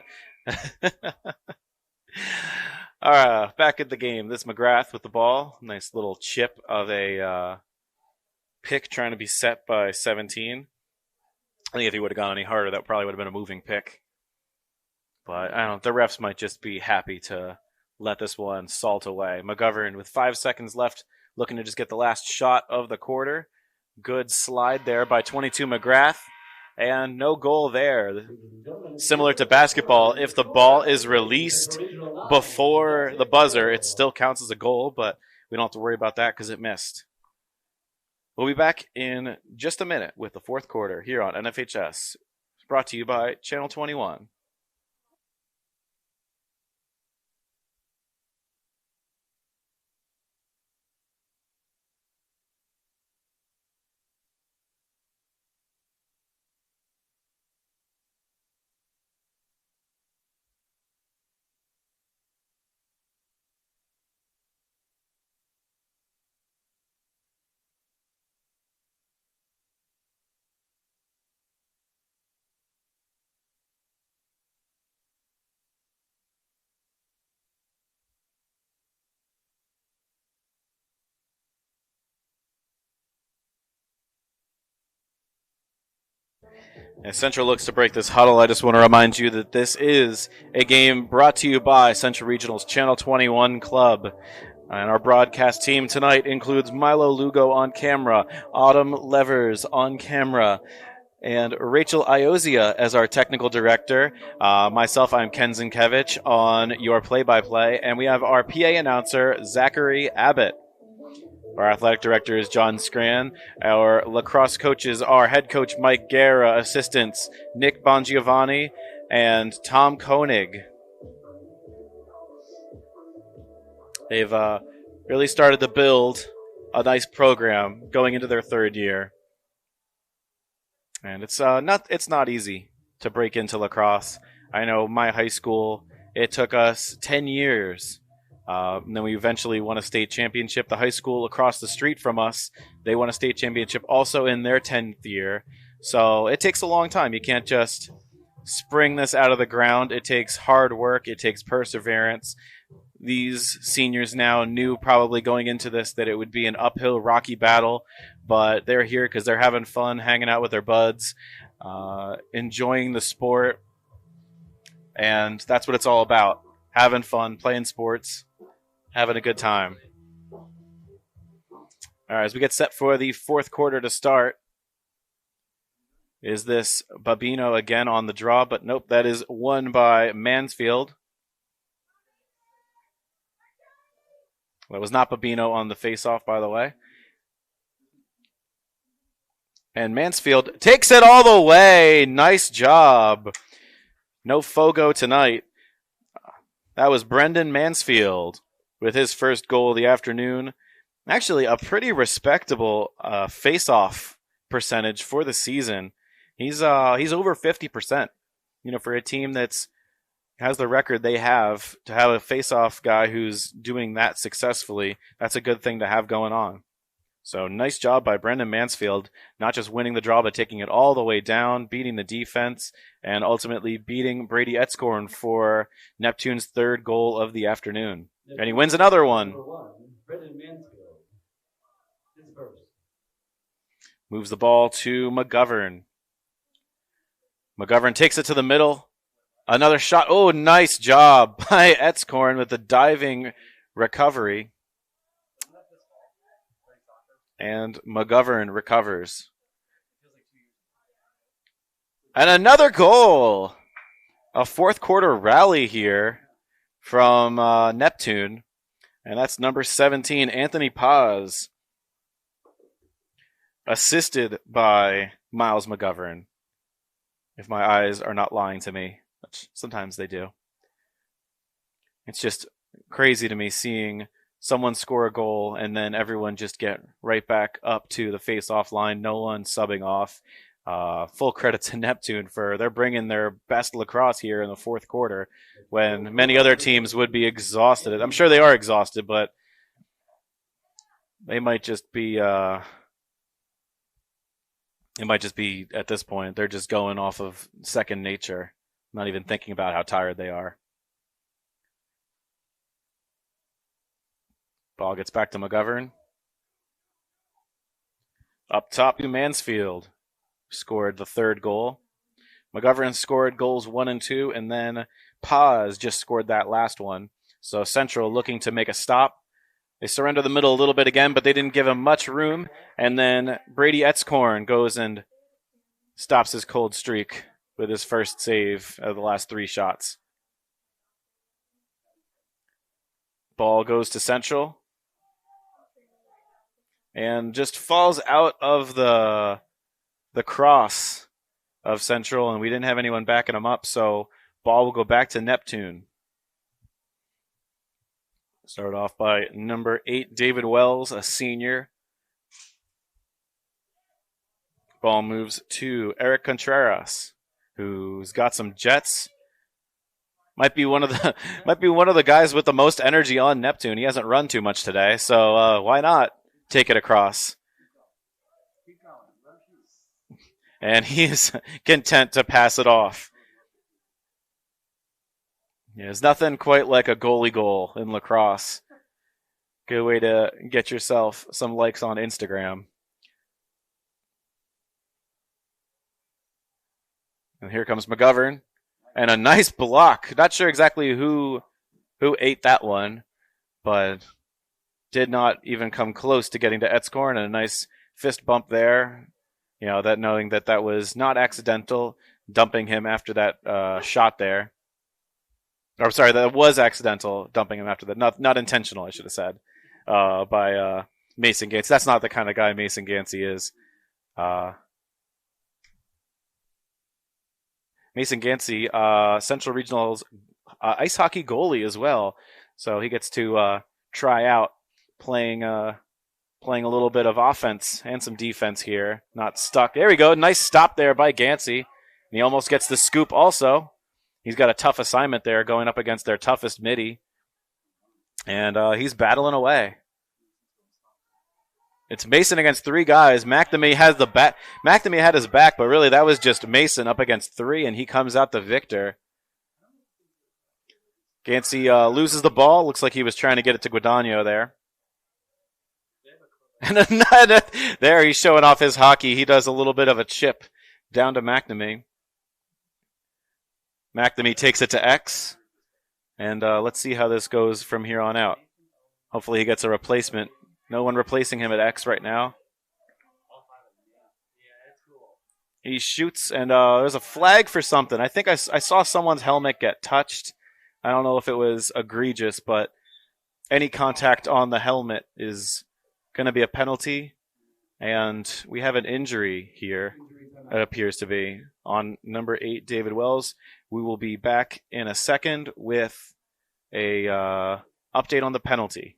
All right, back at the game. This McGrath with the ball. Nice little chip of a pick trying to be set by 17. I think if he would have gone any harder, that probably would have been a moving pick. But I don't know. The refs might just be happy to let this one salt away. McGovern with 5 seconds left, looking to just get the last shot of the quarter. Good slide there by 22 McGrath. And no goal there. Similar to basketball, if the ball is released before the buzzer, it still counts as a goal, but we don't have to worry about that because it missed. We'll be back in just a minute with the 4th quarter here on NFHS. It's brought to you by Channel 21. As Central looks to break this huddle, I just want to remind you that this is a game brought to you by Central Regional's Channel 21 Club. And our broadcast team tonight includes Milo Lugo on camera, Autumn Levers on camera, and Rachel Iozia as our technical director. Myself, I'm Ken Zinkevich on your play-by-play, and we have our PA announcer, Zachary Abbott. Our athletic director is John Scran. Our lacrosse coaches are head coach Mike Guerra, assistants Nick Bongiovanni and Tom Koenig. They've really started to build a nice program going into their 3rd year. And it's not easy to break into lacrosse. I know my high school, it took us 10 years. And then we eventually won a state championship. The high school across the street from us, they won a state championship also in their 10th year. So it takes a long time. You can't just spring this out of the ground. It takes hard work. It takes perseverance. These seniors now knew probably going into this that it would be an uphill, rocky battle, but they're here because they're having fun, hanging out with their buds, enjoying the sport, and that's what it's all about. Having fun, playing sports, having a good time. All right, as we get set for the 4th quarter to start, is this Babino again on the draw? But nope, that is won by Mansfield. That was not Babino on the face-off, by the way. And Mansfield takes it all the way. Nice job. No Fogo tonight. That was Brendan Mansfield with his first goal of the afternoon. Actually, a pretty respectable face-off percentage for the season. He's over 50%. For a team that's has the record they have, to have a face-off guy who's doing that successfully, that's a good thing to have going on. So nice job by Brendan Mansfield, not just winning the draw, but taking it all the way down, beating the defense, and ultimately beating Brady Etzkorn for Neptune's third goal of the afternoon. And he wins another one. Brendan Mansfield is first. Moves the ball to McGovern. McGovern takes it to the middle. Another shot. Oh, nice job by Etzkorn with the diving recovery. And McGovern recovers. And another goal. A fourth quarter rally here from Neptune. And that's number 17, Anthony Paz. Assisted by Miles McGovern. If my eyes are not lying to me, which sometimes they do. It's just crazy to me seeing someone score a goal and then everyone just get right back up to the face-off line. No one subbing off. Full credit to Neptune for they're bringing their best lacrosse here in the fourth quarter when many other teams would be exhausted. I'm sure they are exhausted, but they might just be it might just be at this point they're just going off of second nature, not even thinking about how tired they are. Ball gets back to McGovern. Up top to Mansfield. Scored the third goal. McGovern scored goals 1 and 2, and then Paz just scored that last one. So Central looking to make a stop. They surrender the middle a little bit again, but they didn't give him much room. And then Brady Etzkorn goes and stops his cold streak with his first save of the last 3 shots. Ball goes to Central. And just falls out of the cross of Central, and we didn't have anyone backing him up, so ball will go back to Neptune. Start off by number 8, David Wells, a senior. Ball moves to Eric Contreras, who's got some jets. Might be one of the guys with the most energy on Neptune. He hasn't run too much today, so why not take it across? And he's content to pass it off. Yeah, there's nothing quite like a goalie goal in lacrosse. Good way to get yourself some likes on Instagram. And here comes McGovern. And a nice block. Not sure exactly who ate that one, but did not even come close to getting to Etzkorn. And a nice fist bump there. That knowing that was not accidental, dumping him after that shot there. Or sorry, that was accidental, dumping him after that. Not intentional, I should have said, by Mason Gates. That's not the kind of guy Mason Gansey is. Mason Gansey, Central Regional's ice hockey goalie as well. So he gets to try out playing a little bit of offense and some defense here. Not stuck. There we go. Nice stop there by Gansey. And he almost gets the scoop also. He's got a tough assignment there going up against their toughest midi. And he's battling away. It's Mason against 3 guys. McNamee has the back. McNamee had his back, but really that was just Mason up against 3, and he comes out the victor. Gansey loses the ball. Looks like he was trying to get it to Guadagno there. And there he's showing off his hockey. He does a little bit of a chip down to McNamee. McNamee takes it to X. And let's see how this goes from here on out. Hopefully he gets a replacement. No one replacing him at X right now. He shoots, and there's a flag for something. I think I saw someone's helmet get touched. I don't know if it was egregious, but any contact on the helmet is going to be a penalty. And we have an injury here, it appears to be, on number 8, David Wells. We will be back in a second with a update on the penalty.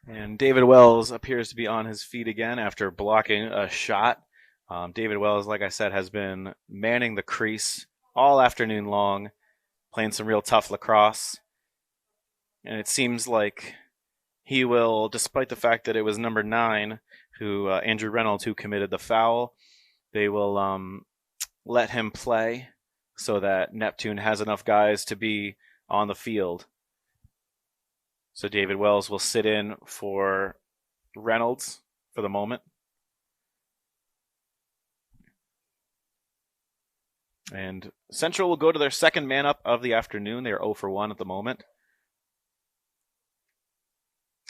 And David Wells appears to be on his feet again after blocking a shot. David Wells, like I said, has been manning the crease all afternoon long, playing some real tough lacrosse. And it seems like he will, despite the fact that it was number 9, Andrew Reynolds, who committed the foul, they will let him play so that Neptune has enough guys to be on the field. So David Wells will sit in for Reynolds for the moment. And Central will go to their second man up of the afternoon. They're 0 for 1 at the moment.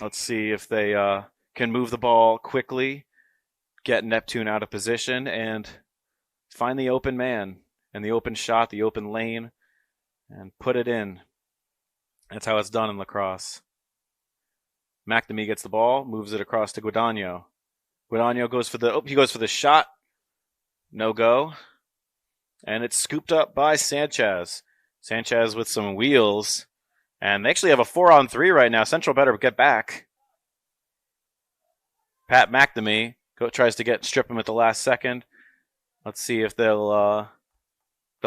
Let's see if they can move the ball quickly, get Neptune out of position, and find the open man and the open shot, the open lane, and put it in. That's how it's done in lacrosse. McNamee gets the ball, moves it across to Guadagno. Guadagno goes for the shot. No go. And it's scooped up by Sanchez. Sanchez with some wheels. And they actually have a 4-on-3 right now. Central better get back. Pat McNamee tries to strip him at the last second. Let's see if they'll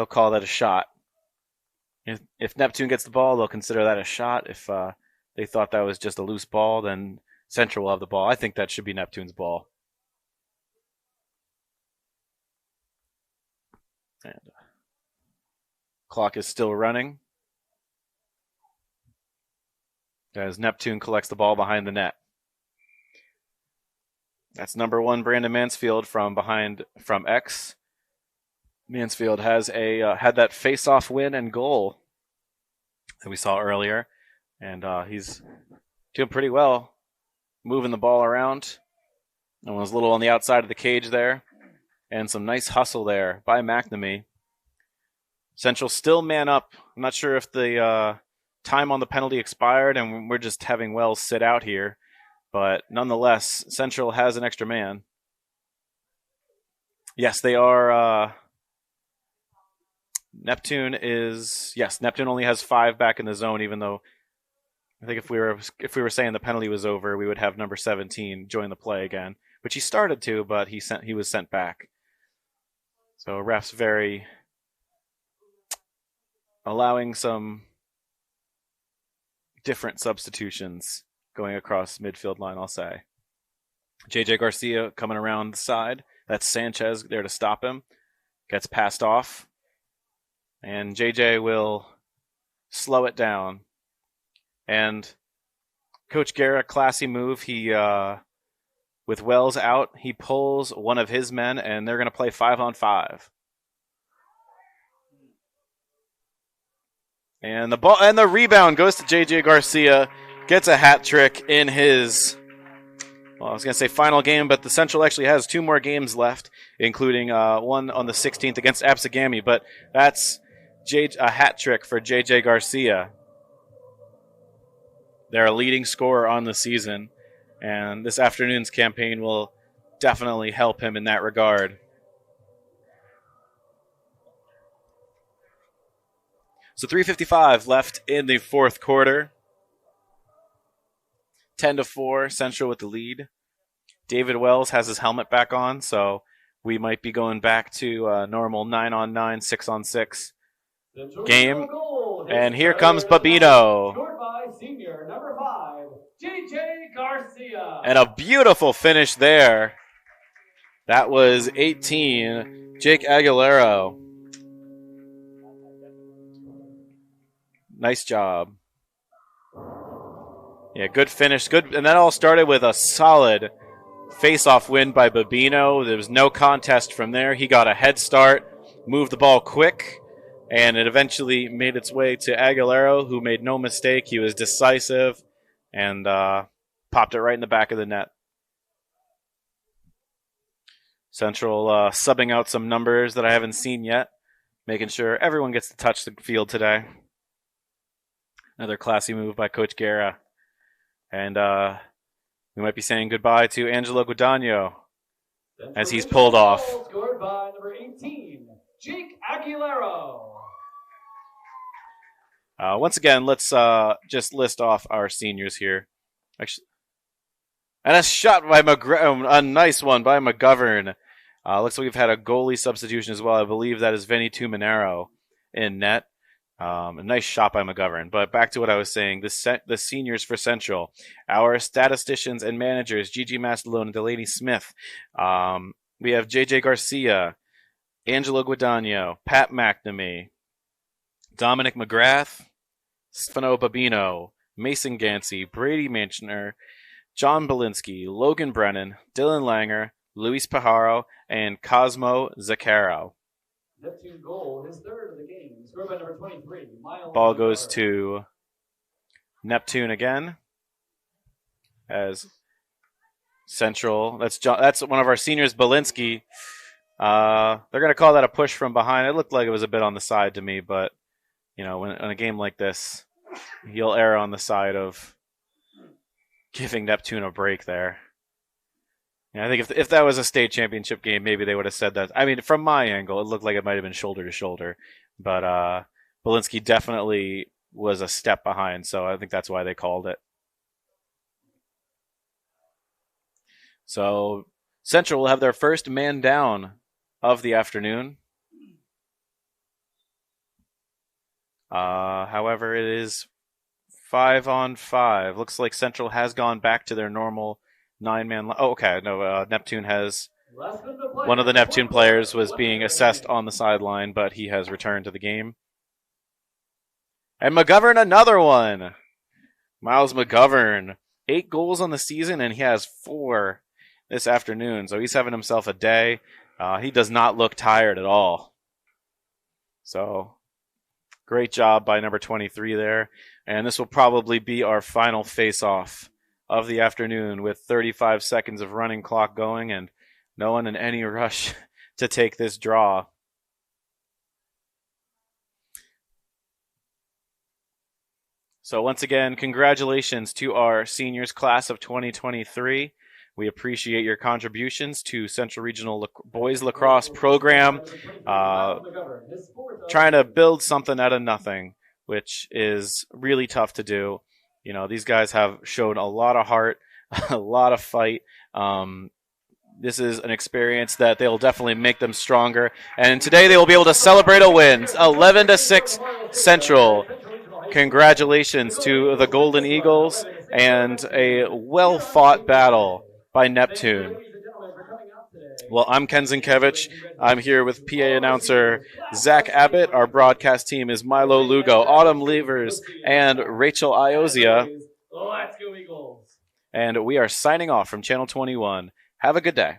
call that a shot. If Neptune gets the ball, they'll consider that a shot. If they thought that was just a loose ball, then Central will have the ball. I think that should be Neptune's ball. And clock is still running as Neptune collects the ball behind the net. That's number 1, Brandon Mansfield from X. Mansfield has had that face-off win and goal that we saw earlier, and he's doing pretty well, moving the ball around. And was a little on the outside of the cage there, and some nice hustle there by McNamee. Central still man up. I'm not sure if the time on the penalty expired, and we're just having Wells sit out here, but nonetheless, Central has an extra man. Yes, they are. Neptune only has 5 back in the zone, even though I think if we were saying the penalty was over, we would have number 17 join the play again, which he started to, but he was sent back. So refs very allowing some different substitutions going across midfield line, I'll say. JJ Garcia coming around the side. That's Sanchez there to stop him. Gets passed off. And JJ will slow it down. And Coach Guerra, classy move. He, with Wells out, he pulls one of his men, and they're going to play 5-on-5. And the ball and the rebound goes to JJ Garcia. Gets a hat trick in his, I was going to say final game, but the Central actually has 2 more games left, including one on the 16th against Absegami. But that's a hat trick for JJ Garcia. They're a leading scorer on the season, and this afternoon's campaign will definitely help him in that regard. So 3:55 left in the fourth quarter. 10-4, Central with the lead. David Wells has his helmet back on, so we might be going back to normal 9-on-9, 6-on-6 game. And here comes Babino. Scored by senior number 5, JJ Garcia. And a beautiful finish there. That was 18, Jake Aguilera. Nice job. Yeah, good finish. Good, and that all started with a solid face-off win by Babino. There was no contest from there. He got a head start, moved the ball quick, and it eventually made its way to Aguilera, who made no mistake. He was decisive and popped it right in the back of the net. Central subbing out some numbers that I haven't seen yet, making sure everyone gets to touch the field today. Another classy move by Coach Guerra. And we might be saying goodbye to Angelo Guadagno as he's pulled off. Scored by number 18, Jake Aguilera. Once again, let's just list off our seniors here. Actually, And a shot by a nice one by McGovern. Looks like we've had a goalie substitution as well. I believe that is Vinny Tuminero in net. A nice shot by McGovern. But back to what I was saying, the seniors for Central, our statisticians and managers, Gigi Mastalone and Delaney Smith. We have JJ Garcia, Angelo Guadagno, Pat McNamee, Dominic McGrath, Stefano Babino, Mason Gansey, Brady Manchner, John Belinsky, Logan Brennan, Dylan Langer, Luis Pajaro, and Cosmo Zaccaro. Neptune goal, his third of the game, scored by number 23, Miles. Ball goes to Neptune again as Central. That's one of our seniors, Belinsky. They're going to call that a push from behind. It looked like it was a bit on the side to me, but you know, when in a game like this, you'll err on the side of giving Neptune a break there. I think if that was a state championship game, maybe they would have said that. I mean, from my angle, it looked like it might have been shoulder to shoulder, but Belinsky definitely was a step behind, so I think that's why they called it. So Central will have their first man down of the afternoon. However, it is 5-on-5. Looks like Central has gone back to their normal 9-man. Oh, okay. No, Neptune has. One of the Neptune players was being assessed on the sideline, but he has returned to the game. And McGovern, another one. Miles McGovern, 8 goals on the season, and he has 4 this afternoon. So he's having himself a day. He does not look tired at all. So great job by number 23 there. And this will probably be our final face-off of the afternoon with 35 seconds of running clock going and no one in any rush to take this draw. So once again, congratulations to our seniors class of 2023. We appreciate your contributions to Central Regional Boys Lacrosse program, trying to build something out of nothing, which is really tough to do. You know, these guys have shown a lot of heart, a lot of fight. This is an experience that they'll definitely make them stronger. And today they will be able to celebrate a win, 11-6 Central. Congratulations to the Golden Eagles and a well-fought battle by Neptune. Well, I'm Ken Zinkevich. I'm here with PA announcer Zach Abbott. Our broadcast team is Milo Lugo, Autumn Levers, and Rachel Iozia. Let's go Eagles. And we are signing off from Channel 21. Have a good day.